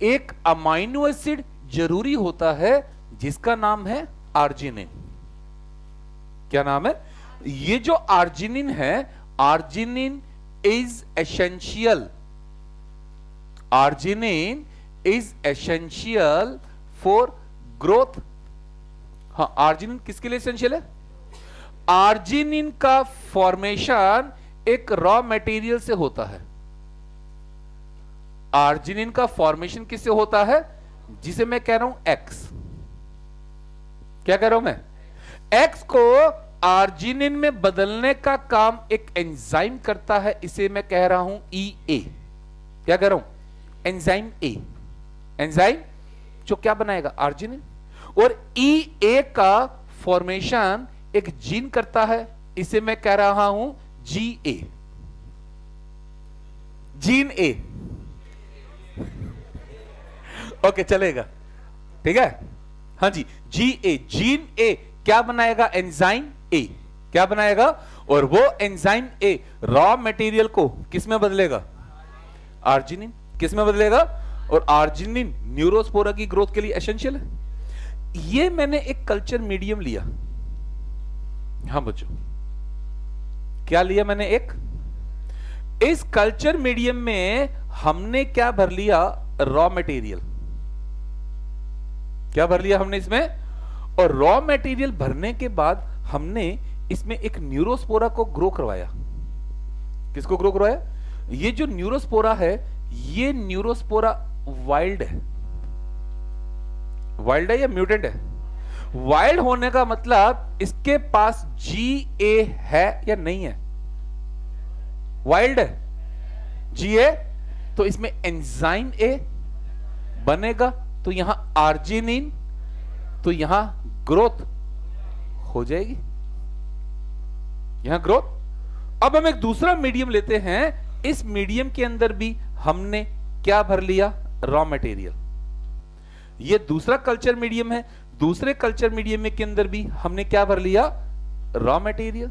एक अमाइनो एसिड जरूरी होता है जिसका नाम है आर्जिनिन। क्या नाम है? ये जो आर्जिनिन है, arginine is essential, arginine is essential for growth. हाँ, आर्जिनिन किसके लिए एसेंशियल है? आर्जिनिन का फॉर्मेशन एक रॉ मटेरियल से होता है। आर्जिनिन का फॉर्मेशन किससे होता है? जिसे मैं कह रहा हूं एक्स। क्या कह रहा हूं मैं? एक्स को आर्जिनिन में बदलने का काम एक एंजाइम करता है, इसे मैं कह रहा हूं EA। क्या कह रहा हूं? Enzyme A. एंजाइम जो क्या बनाएगा? आर्जिनिन। और EA का फॉर्मेशन एक जीन करता है, इसे मैं कह रहा हूं GA। Gene A. ओके, चलेगा, ठीक है। हाँ जी, GA, जीन ए क्या बनाएगा? Enzyme A. क्या बनाएगा? और वो एंजाइम ए रॉ मटेरियल को किस में बदलेगा? आर्जिनिन। किस में बदलेगा? और आर्जिनिन न्यूरोस्पोरा की ग्रोथ के लिए एसेंशियल है। ये मैंने एक कल्चर मीडियम लिया। हाँ बच्चों, क्या लिया मैंने? एक इस कल्चर मीडियम में हमने क्या भर लिया? Raw material. क्या भर लिया हमने इसमें? और रॉ मटेरियल भरने के बाद हमने इसमें एक न्यूरोस्पोरा को ग्रो करवाया। किसको ग्रो करवाया? ये जो न्यूरोस्पोरा है, ये न्यूरोस्पोरा वाइल्ड है। वाइल्ड है या म्यूटेंट है? वाइल्ड होने का मतलब इसके पास GA है या नहीं है? वाइल्ड है, GA, तो इसमें एंजाइम ए बनेगा, तो यहां आर्जिनिन, तो यहां ग्रोथ हो जाएगी। यहां ग्रोथ। अब हम एक दूसरा मीडियम लेते हैं। इस मीडियम के अंदर भी हमने क्या भर लिया? Raw material. ये दूसरा कल्चर मीडियम है। दूसरे कल्चर मीडियम के अंदर भी हमने क्या भर लिया? Raw material.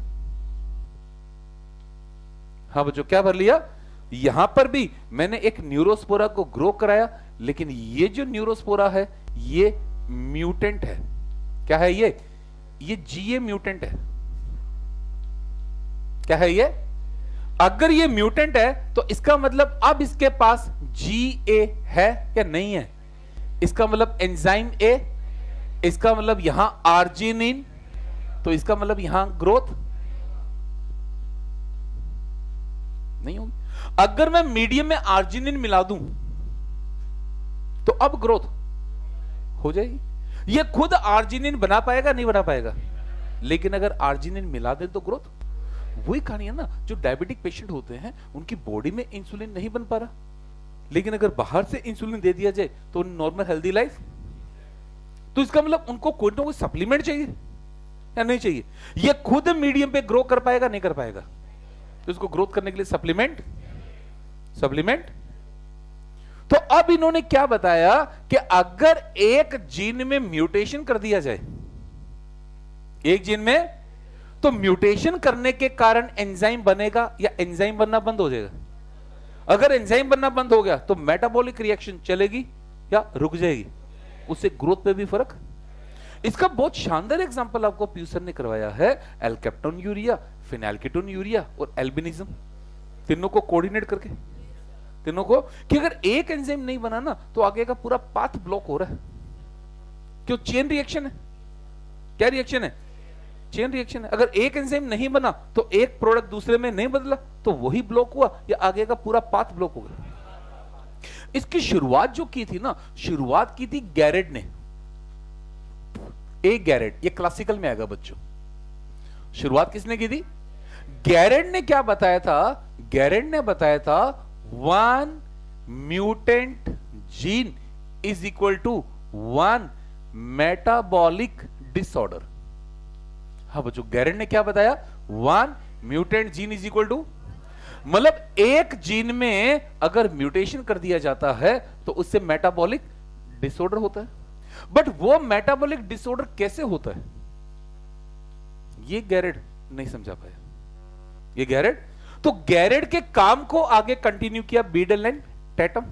हाँ बच्चों, क्या भर लिया? यहां पर भी मैंने एक न्यूरोस्पोरा को ग्रो कराया, लेकिन ये जो न्यूरोस्पोरा है ये म्यूटेंट है। क्या है ये? GA म्यूटेंट है। क्या है ये? अगर ये म्यूटेंट है तो इसका मतलब अब इसके पास GA है या नहीं है? इसका मतलब एंजाइम ए, इसका मतलब यहां आर्जिनिन, तो इसका मतलब यहां ग्रोथ नहीं होगी। अगर मैं मीडियम में आर्जिनिन मिला दूं तो अब ग्रोथ हो जाएगी। ये खुद आर्जिनिन बना पाएगा? नहीं बना पाएगा। लेकिन अगर आर्जिनिन मिला दे तो ग्रोथ। वही कहानी है ना, जो डायबिटिक पेशेंट होते हैं उनकी बॉडी में इंसुलिन नहीं बन पा रहा, लेकिन अगर बाहर से इंसुलिन दे दिया जाए तो नॉर्मल हेल्दी लाइफ। तो इसका मतलब उनको कोई ना कोई सप्लीमेंट चाहिए या नहीं चाहिए? ये खुद मीडियम पे ग्रो कर पाएगा? नहीं कर पाएगा। तो इसको ग्रोथ करने के लिए सप्लीमेंट। तो अब इन्होंने क्या बताया कि अगर एक जीन में म्यूटेशन कर दिया जाए, एक जीन में, तो म्यूटेशन करने के कारण एंजाइम बनेगा या एंजाइम बनना बंद हो जाएगा? अगर एंजाइम बनना बंद हो गया तो मेटाबॉलिक रिएक्शन चलेगी या रुक जाएगी? उससे ग्रोथ पे भी फर्क। इसका बहुत शानदार एग्जांपल आपको प्यूसर ने करवाया है। एल्केप्टोन यूरिया, फिनाइलकेटोन यूरिया और एल्बिनिज्म, तीनों को कोऑर्डिनेट करके, तीनों को, कि अगर एक एंजाइम नहीं बना ना तो आगे का पूरा पाथ ब्लॉक हो रहा है। क्यों? चेन रिएक्शन है। क्या रिएक्शन है? चेन रिएक्शन है। अगर एक एंजाइम नहीं बना तो एक प्रोडक्ट दूसरे में नहीं बदला तो वही ब्लॉक हुआ या आगे का पूरा पाथ ब्लॉक हो गया। इसकी शुरुआत जो की थी ना, शुरुआत की थी गैरेड ने। गैरेड, ये क्लासिकल में आएगा बच्चों। शुरुआत किसने की थी? गैरेड ने क्या बताया था? गैरेड ने बताया था 1 mutant gene is equal to 1 metabolic disorder. हाँ बच्चों, गैरेड ने क्या बताया? 1 mutant gene is equal to, मतलब एक जीन में अगर म्यूटेशन कर दिया जाता है तो उससे मेटाबॉलिक डिसऑर्डर होता है। बट वो मेटाबॉलिक डिसऑर्डर कैसे होता है? ये गैरेड नहीं समझा पाया, ये गैरेड। तो गैरेड के काम को आगे कंटिन्यू किया बीडल एंड टैटम।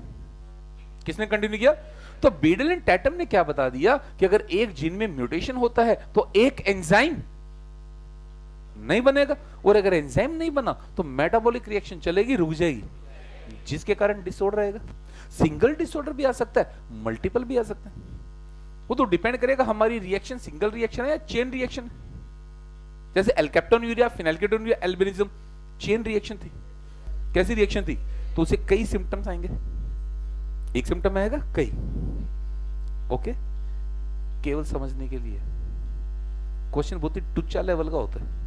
किसने कंटिन्यू किया? तो बीडल एंड टैटम ने क्या बता दिया कि अगर एक जीन में म्यूटेशन होता है तो एक एंजाइम नहीं बनेगा, और अगर एंजाइम नहीं बना तो मेटाबॉलिक रिएक्शन चलेगी, रुक जाएगी, जिसके कारण डिसऑर्डर आएगा। सिंगल डिसऑर्डर भी आ सकता है, मल्टीपल भी आ सकता है, वो तो डिपेंड करेगा हमारी रिएक्शन सिंगल रिएक्शन है या चेन रिएक्शन है। जैसे एल्केप्टोन्यूरिया, फिनाइलकेटोन्यूरिया, एल्बिनिज्म चेन रिएक्शन थी। कैसी रिएक्शन थी? तो उसे कई सिम्टम्स आएंगे, एक सिम्टम आएगा कई। ओके, केवल समझने के लिए क्वेश्चन बहुत ही टुच्चा लेवल का होता है।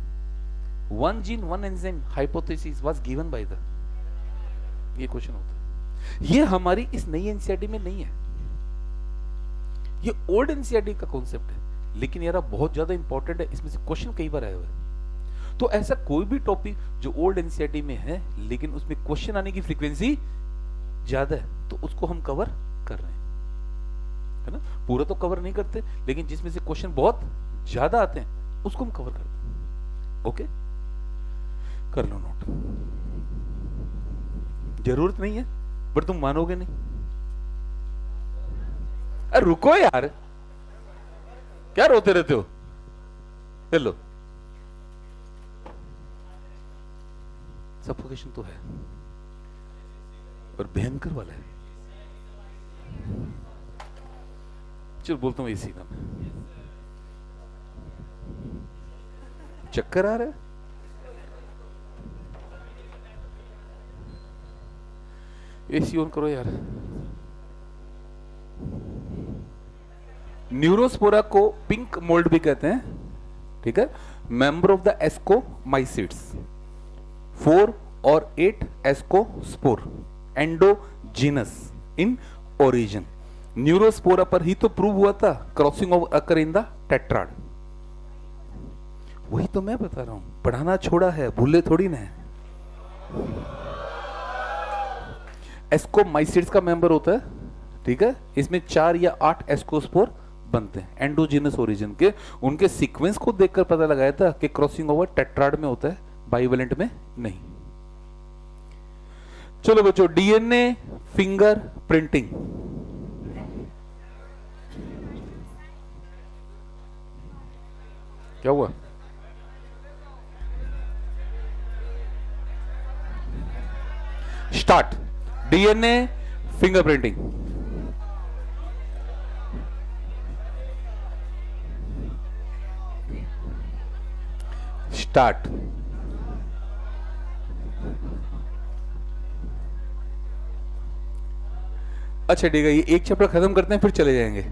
One gene one enzyme hypothesis was given by the, ये क्वेश्चन होता है। ये हमारी इस नई एनसीईआरटी में नहीं है, ये ओल्ड एनसीईआरटी का कॉन्सेप्ट है, लेकिन यार बहुत ज्यादा इंपॉर्टेंट है, इसमें से क्वेश्चन कई बार आए हुए हैं। तो ऐसा कोई भी टॉपिक जो ओल्ड एनसीईआरटी में है लेकिन उसमें क्वेश्चन आने की फ्रीक्वेंसी ज्यादा है, तो उसको हम कवर कर रहे हैं, है ना। पूरा तो कवर नहीं करते, लेकिन जिसमें से क्वेश्चन बहुत ज्यादा आते हैं उसको हम कवर करते हैं। ओके, कर लो नोट, जरूरत नहीं है पर तुम मानोगे नहीं। अरे रुको यार, क्या रोते रहते हो? लो, सफोकेशन तो है और भयंकर वाला है। चल बोलता हूं एसी का, चक्कर आ रहा है। एसी ऑन करो यार। न्यूरोस्पोरा को पिंक मोल्ड भी कहते हैं, ठीक है। मेंबर ऑफ द एस्कोमाइसिड्स, 4 और 8 ascospore, endogenous in origin. Neurospora पर ही तो प्रूव हुआ था crossing of occur in the tetrad. वही तो मैं बता रहा हूं, पढ़ाना छोड़ा है, भूले थोड़ी ना है। एस्कोमाइसिड्स का मेंबर होता है, ठीक है। इसमें 4 या 8 एस्कोस्पोर बनते हैं एंडोजीनस ओरिजिन के। उनके सीक्वेंस को देखकर पता लगाया था कि क्रॉसिंग ओवर टेट्राड में होता है, बाइवेलेंट में नहीं। चलो बच्चों, डीएनए फिंगर प्रिंटिंग। क्या हुआ? स्टार्ट। DNA fingerprinting. स्टार्ट। अच्छा ठीक है, ये एक चैप्टर खत्म करते हैं फिर चले जाएंगे।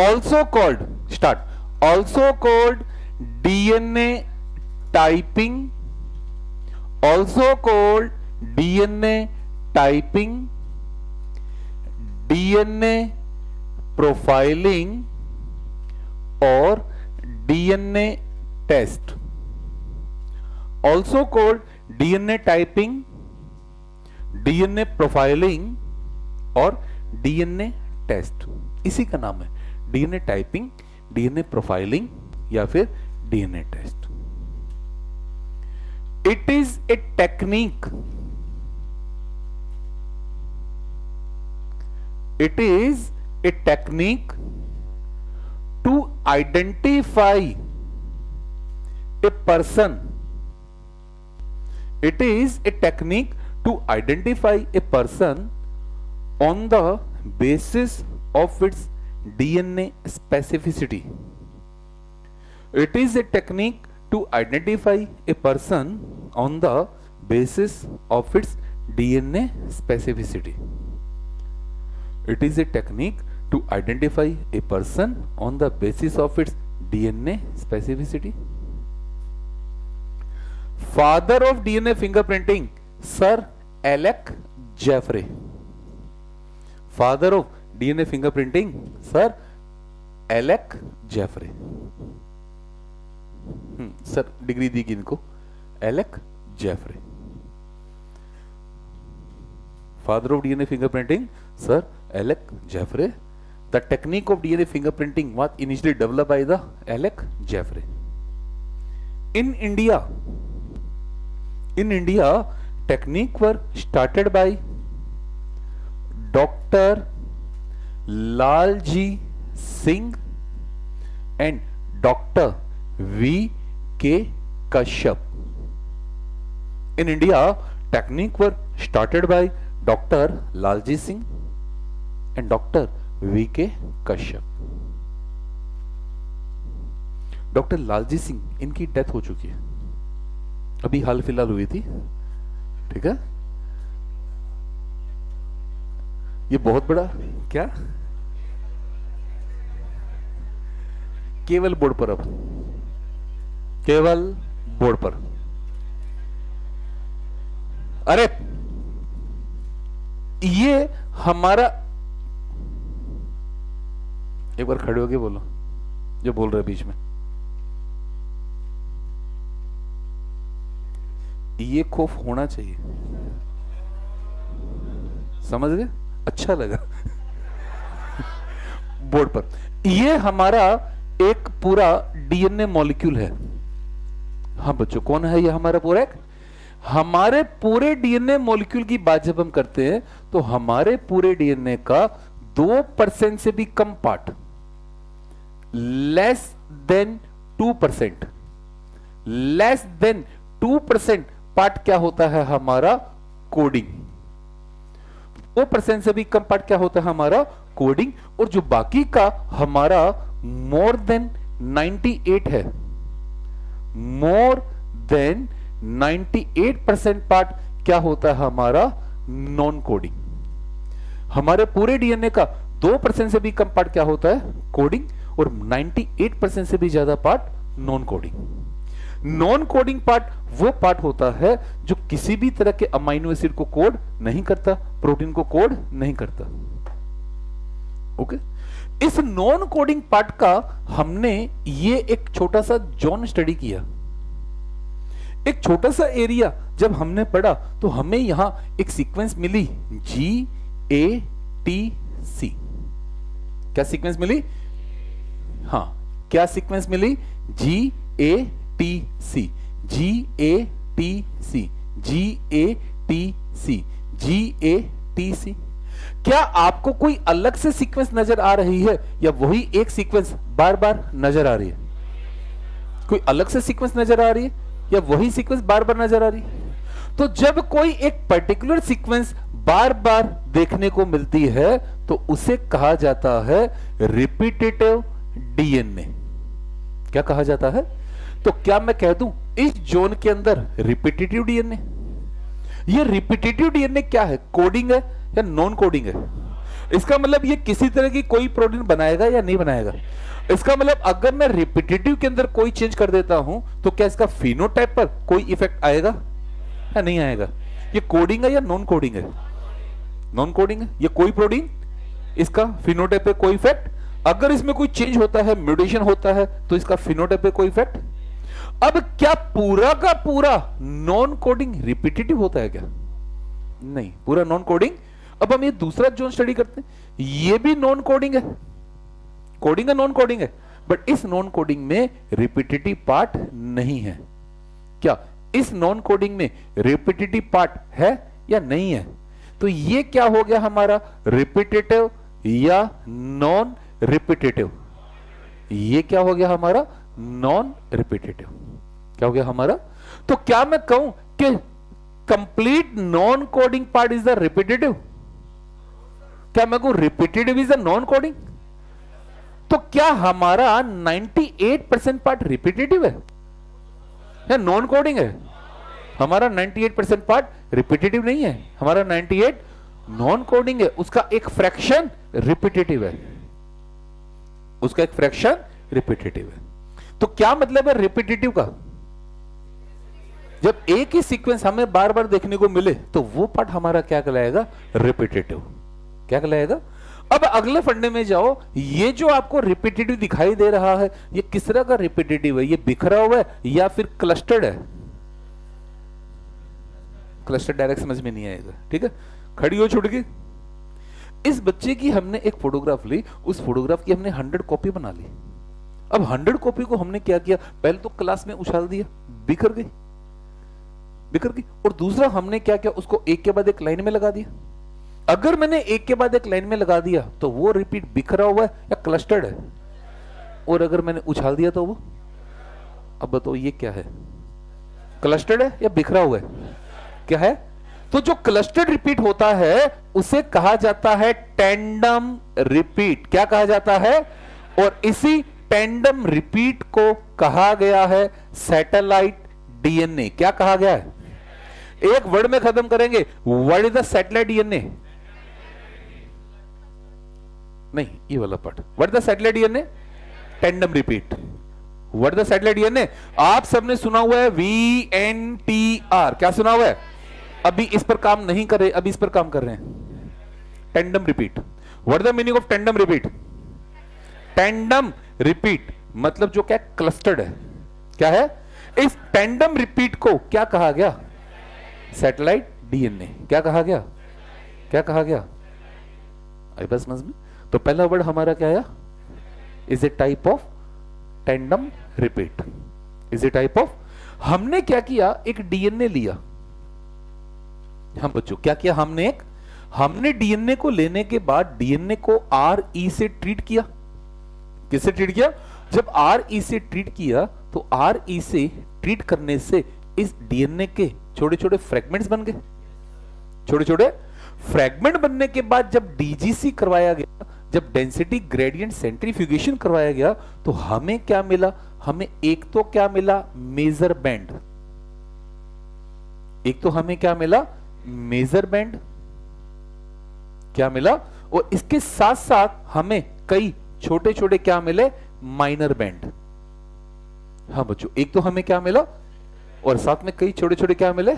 Also called, start. Also called DNA typing, also called DNA typing, DNA profiling और DNA test. Also called DNA typing, DNA profiling और डीएनए टेस्ट, इसी का नाम है डीएनए टाइपिंग, डीएनए प्रोफाइलिंग या फिर DNA test. It is a technique, it is a technique to identify a person, it is a technique to identify a person on the basis of its DNA specificity. It is a technique to identify a person on the basis of its DNA specificity. It is a technique to identify a person on the basis of its DNA specificity. Father of DNA fingerprinting, sir Alec Jeffreys. Father of DNA fingerprinting, sir Alec Jeffreys. Sir degree दी इनको, Alec Jeffreys. Father of DNA fingerprinting sir Alec Jeffreys. The technique of DNA fingerprinting was initially developed by the Alec Jeffrey. In India, technique were started by Dr. Lalji Singh and Dr. V.K. Kashyap. In India, technique were started by Dr. Lalji Singh and Dr. V.K. Kashyap. Doctor Lalji Singh, इनकी death हो चुकी है, अभी हाल फिलहाल हुई थी, ठीक है। ये बहुत बड़ा क्या, केवल बोर्ड पर, अब केवल बोर्ड पर, अरे ये हमारा, एक बार खड़े होके बोलो जो बोल रहे बीच में, ये खौफ होना चाहिए, समझ गए, अच्छा लगा। बोर्ड पर ये हमारा एक पूरा डीएनए मॉलिक्यूल है। हाँ बच्चों, कौन है ये हमारा पूरा एक, हमारे पूरे डीएनए मॉलिक्यूल की बात जब हम करते हैं तो हमारे पूरे डीएनए का 2% से भी कम part, less than 2%, less than 2% part क्या होता है हमारा, कोडिंग। 2% से भी कम पार्ट क्या होता है हमारा, कोडिंग। और जो बाकी का हमारा मोर देन 98 है, मोर देन 98% पार्ट क्या होता है हमारा, नॉन कोडिंग। हमारे पूरे डीएनए का 2% से भी कम पार्ट क्या होता है, कोडिंग, और 98% से भी ज्यादा part non coding. Non coding part वो पार्ट होता है जो किसी भी तरह के अमाइनो एसिड को कोड नहीं करता, प्रोटीन को कोड नहीं करता। ओके, इस नॉन कोडिंग पार्ट का हमने ये एक छोटा सा जोन स्टडी किया, एक छोटा सा एरिया जब हमने पढ़ा तो हमें यहां एक सीक्वेंस मिली GATC। क्या सीक्वेंस मिली, हाँ क्या सीक्वेंस मिली, GATC, GATC, GATC, GATC। क्या आपको कोई अलग से सीक्वेंस नजर आ रही है या वही एक सीक्वेंस बार बार नजर आ रही है? कोई अलग से सीक्वेंस नजर आ रही है या वही सीक्वेंस बार बार नजर आ रही है? तो जब कोई एक पर्टिकुलर सीक्वेंस बार बार देखने को मिलती है तो उसे कहा जाता है रिपीटेटिव डीएनए। क्या कहा जाता है? तो क्या मैं कह दूं इस जोन के अंदर रिपीटेटिव डीएनए? ये रिपीटेटिव डीएनए क्या है, कोडिंग है या नॉन कोडिंग है? इसका मतलब ये किसी तरह की कोई प्रोटीन बनाएगा या नहीं बनाएगा? इसका मतलब अगर मैं रिपीटेटिव के अंदर कोई चेंज कर देता हूं तो क्या इसका फिनोटाइप पर कोई इफेक्ट आएगा या नहीं आएगा? ये कोडिंग है या नॉन कोडिंग है? नॉन कोडिंग है। ये कोई प्रोटीन, इसका फिनोटाइप पे कोई इफेक्ट, अगर इसमें कोई चेंज होता है, म्यूटेशन होता है तो इसका फिनोटाइप पे कोई इफेक्ट। अब क्या पूरा का पूरा नॉन कोडिंग रिपीटेटिव होता है क्या? नहीं, पूरा नॉन कोडिंग। अब हम ये दूसरा जोन स्टडी करते हैं, ये भी नॉन कोडिंग है, कोडिंग है नॉन कोडिंग है, बट इस नॉन कोडिंग में रिपीटेटिव पार्ट नहीं है। क्या इस नॉन कोडिंग में रिपीटेटिव पार्ट है या नहीं है? तो ये क्या हो गया हमारा, रिपीटेटिव या नॉन रिपीटेटिव? ये क्या हो गया हमारा, नॉन रिपीटेटिव। क्या हो गया हमारा? तो क्या मैं कहूं कि complete non coding part is the repetitive? क्या मैं कहूं repetitive is the non coding? तो क्या हमारा 98% पार्ट रिपीटेटिव है या नॉन कोडिंग है? हमारा 98% पार्ट रिपीटेटिव नहीं है, हमारा 98 नॉन कोडिंग है। उसका एक फ्रैक्शन रिपीटेटिव है, उसका एक फ्रैक्शन रिपीटेटिव है। तो क्या मतलब है रिपीटेटिव का? जब एक ही सीक्वेंस हमें बार बार देखने को मिले तो वो पार्ट हमारा क्या कहलाएगा, रिपीटेटिव। क्या कहलाएगा? अब अगले फंडे में जाओ, ये जो आपको रिपीटेटिव दिखाई दे रहा है ये किस तरह का रिपीटेटिव है? ये बिखरा हुआ है या फिर क्लस्टर्ड है? क्लस्टर डायरेक्ट समझ में नहीं आएगा, ठीक है, खड़ी हो छुटकी। इस बच्चे की हमने एक फोटोग्राफ ली, उस फोटोग्राफ की हमने 100 कॉपी बना ली। अब 100 कॉपी को हमने क्या किया, पहले तो क्लास में उछाल दिया, बिखर गई, बिखर गई। और दूसरा हमने क्या किया, उसको एक के बाद एक लाइन में लगा दिया। अगर मैंने एक के बाद एक लाइन में लगा दिया तो वो रिपीट बिखरा हुआ है या क्लस्टर्ड है, और अगर मैंने उछाल दिया तो वो, अब बताओ ये क्या है, क्लस्टर्ड है या बिखरा हुआ है, क्या है? तो जो क्लस्टर्ड रिपीट होता है उसे कहा जाता है टेंडम रिपीट। क्या कहा जाता है? और इसी टेंडम रिपीट को कहा गया है सैटेलाइट डीएनए। क्या कहा गया है? एक वर्ड में खत्म करेंगे, what is the satellite DNA? नहीं, ये वाला part, what is the satellite DNA? Tandem repeat. What is the satellite DNA? आप सबने सुना हुआ है VNTR, क्या सुना हुआ है? अभी इस पर काम नहीं कर रहे, अभी इस पर काम कर रहे हैं, tandem repeat. What is the meaning of tandem repeat? Tandem repeat मतलब जो क्या, क्लस्टर्ड है, क्या है? इस टेंडम रिपीट को क्या कहा गया? Satellite DNA. क्या कहा गया? क्या कहा गया? आई बस समझ में? तो पहला वर्ड हमारा क्या आया? Is a type of tandem repeat, is a type of. हमने क्या किया, एक डीएनए लिया। हम बच्चों क्या किया, हमने डीएनए को लेने के बाद डीएनए को RE से ट्रीट किया। किससे ट्रीट किया? जब RE से ट्रीट किया तो RE से ट्रीट करने से इस डीएनए के छोटे छोटे फ्रेगमेंट्स बन गए। छोटे छोटे फ्रेगमेंट बनने के बाद जब DGC करवाया गया, जब डेंसिटी ग्रेडियंट सेंट्रीफ्यूगेशन करवाया गया, तो हमें क्या मिला? हमें एक तो क्या मिला, मेजर बैंड। एक तो हमें क्या मिला, मेजर बैंड, क्या मिला? और इसके साथ साथ हमें कई छोटे छोटे क्या मिले, माइनर बैंड। हाँ बच्चों, एक तो हमें क्या मिला और साथ में कई छोटे छोटे क्या मिले।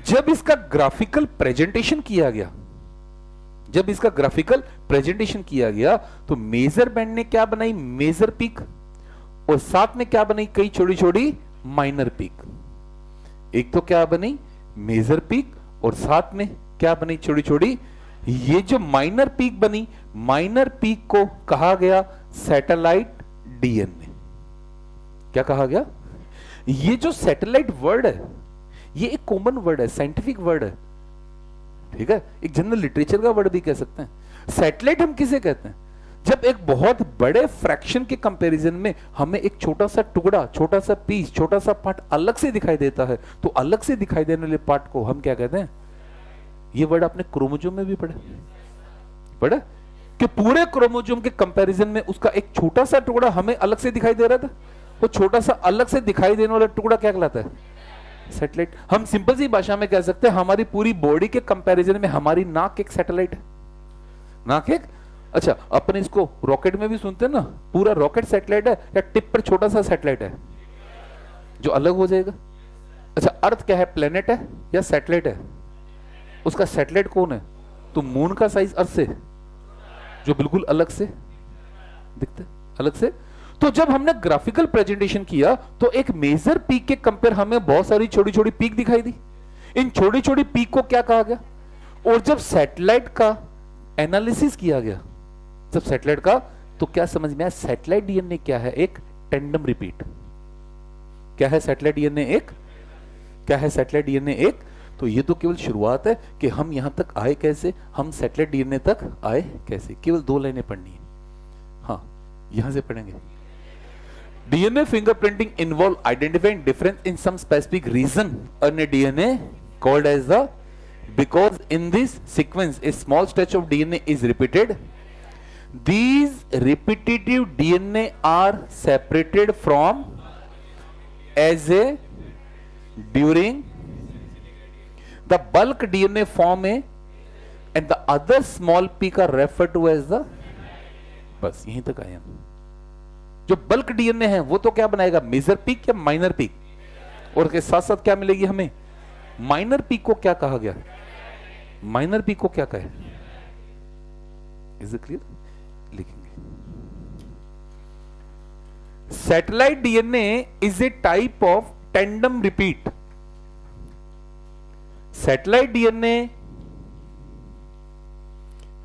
जब इसका ग्राफिकल प्रेजेंटेशन किया गया, जब इसका ग्राफिकल प्रेजेंटेशन किया गया तो मेजर बैंड ने क्या बनाई, मेजर पीक, और साथ में क्या बनाई, कई छोटी छोटी माइनर पीक। एक तो क्या बनी, मेजर पीक, और साथ में क्या बनी, छोटी छोटी। ये जो माइनर पीक बनी, माइनर पीक को कहा गया सैटेलाइट डीएनए। क्या कहा गया? ये जो सैटेलाइट वर्ड है, ये एक कॉमन वर्ड है, साइंटिफिक वर्ड है, ठीक है, एक जनरल लिटरेचर का वर्ड भी कह सकते हैं। सैटेलाइट हम किसे कहते हैं? जब एक बहुत बड़े फ्रैक्शन के कंपैरिजन में हमें एक छोटा सा टुकड़ा, छोटा सा पीस, छोटा सा पार्ट अलग से दिखाई देता है, तो अलग से दिखाई देने वाले पार्ट को हम क्या कहते हैं? ये वर्ड आपने क्रोमोसोम में भी पढ़ा कि पूरे क्रोमोसोम के कंपैरिजन में उसका एक छोटा सा टुकड़ा हमें अलग से दिखाई दे रहा था। वो छोटा सा अलग से दिखाई देने वाला टुकड़ा क्या कहलाता है? सैटेलाइट। हम सिंपल सी भाषा में कह सकते हैं हमारी पूरी बॉडी के कंपैरिजन में हमारी नाक एक सैटेलाइट है। नाक एक, अच्छा अपन इसको रॉकेट में भी सुनते हैं ना, पूरा रॉकेट सैटेलाइट है या टिप पर छोटा सा सैटेलाइट है जो अलग हो जाएगा? अच्छा अर्थ क्या है, प्लेनेट है या सैटेलाइट है? उसका सैटेलाइट कौन है? तो मून का साइज अर्थ से जो बिल्कुल अलग से दिखता है, अलग से। तो जब हमने ग्राफिकल प्रेजेंटेशन किया तो एक मेजर पीक के कंपेयर हमें बहुत सारी छोटी छोटी पीक दिखाई दी। इन छोटी छोटी पीक को क्या कहा गया? और जब सैटेलाइट का एनालिसिस किया गया, जब सैटेलाइट का, तो क्या समझ में आया? सैटेलाइट डीएनए क्या है? एक टेंडम रिपीट। क्या है सैटेलाइट डीएनए? एक, क्या है सैटेलाइट डीएनए? एक। तो ये तो केवल शुरुआत है कि हम यहां तक आए कैसे, हम सैटेलाइट डीएनए तक आए कैसे। केवल 2 लाइनें पढ़नी है, हाँ यहां से पढ़ेंगे। DNA fingerprinting involve identifying difference in some specific region in a DNA called as the, because in this sequence a small stretch of DNA is repeated. These repetitive DNA are separated from as a during the bulk DNA form a and the other small peak are referred to as the, बस यहीं तक आए हम। जो bulk DNA है वो तो क्या बनाएगा, मेजर पीक या माइनर पीक, और उसके साथ साथ क्या मिलेगी हमें, माइनर पीक को क्या कहा गया, माइनर पीक को क्या कहे, इज इट क्लियर? लिखेंगे satellite DNA is a type of tandem repeat. Satellite DNA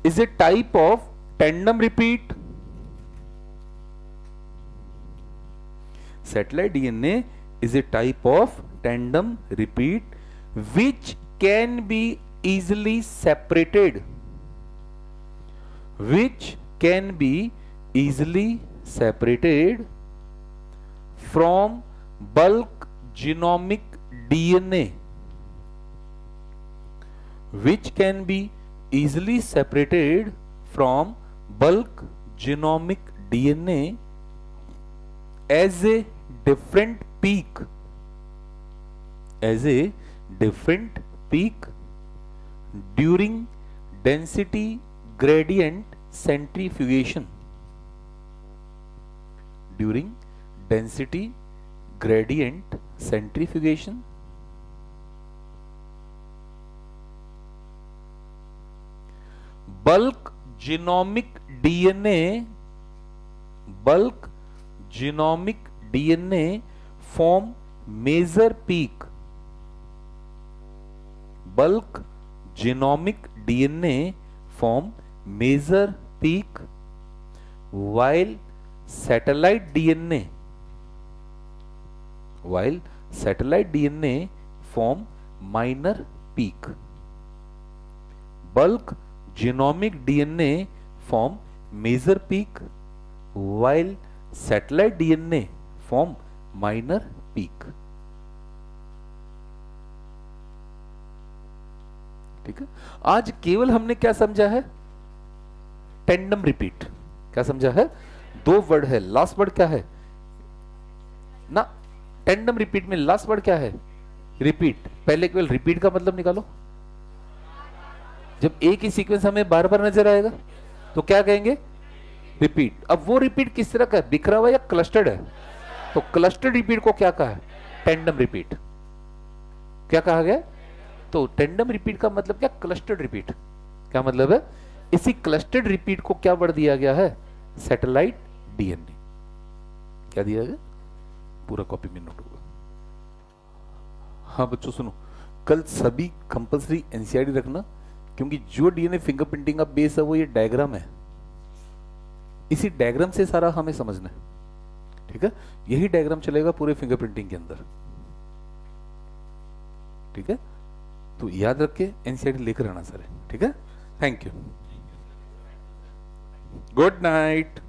is a type of tandem repeat. Satellite DNA is a type of tandem repeat which can be easily separated, which can be easily separated from bulk genomic DNA, which can be easily separated from bulk genomic DNA as a different peak, as a different peak during density gradient centrifugation, during density gradient centrifugation. Bulk genomic DNA, bulk genomic DNA form major peak, bulk genomic DNA form major peak, while satellite DNA, while satellite DNA form minor peak. Bulk genomic DNA form major peak, while satellite DNA form minor peak. ठीक है, आज केवल हमने क्या समझा है? Tandem repeat. क्या समझा है? दो वर्ड है, लास्ट वर्ड क्या है ना? टेंडम रिपीट में लास्ट वर्ड क्या है? रिपीट. पहले केवल रिपीट का मतलब निकालो. जब एक ही सीक्वेंस हमें बार बार नजर आएगा तो क्या कहेंगे? रिपीट. अब वो रिपीट किस तरह का है? बिखरा हुआ या क्लस्टर्ड है? तो क्लस्टर्ड रिपीट को क्या कहा है? Tandem repeat. क्या कहा गया? तो टेंडम रिपीट का मतलब क्या? Clustered repeat. क्या मतलब है? इसी क्लस्टर्ड रिपीट को क्या वर्ड दिया गया है? Satellite DNA. क्या दिया गया? पूरा कॉपी में नोट होगा. हाँ बच्चों सुनो, कल सभी कंपल्सरी एनसीईआरटी रखना, क्योंकि जो डीएनए फिंगरप्रिंटिंग का बेस है वो ये डायग्राम है. इसी डायग्राम से सारा हमें समझना है. ठीक है, यही डायग्राम चलेगा पूरे फिंगरप्रिंटिंग के अंदर. ठीक है, तो याद रख के एनसीईआरटी लेकर आना सर. ठीक है, थैंक यू, गुड नाइट.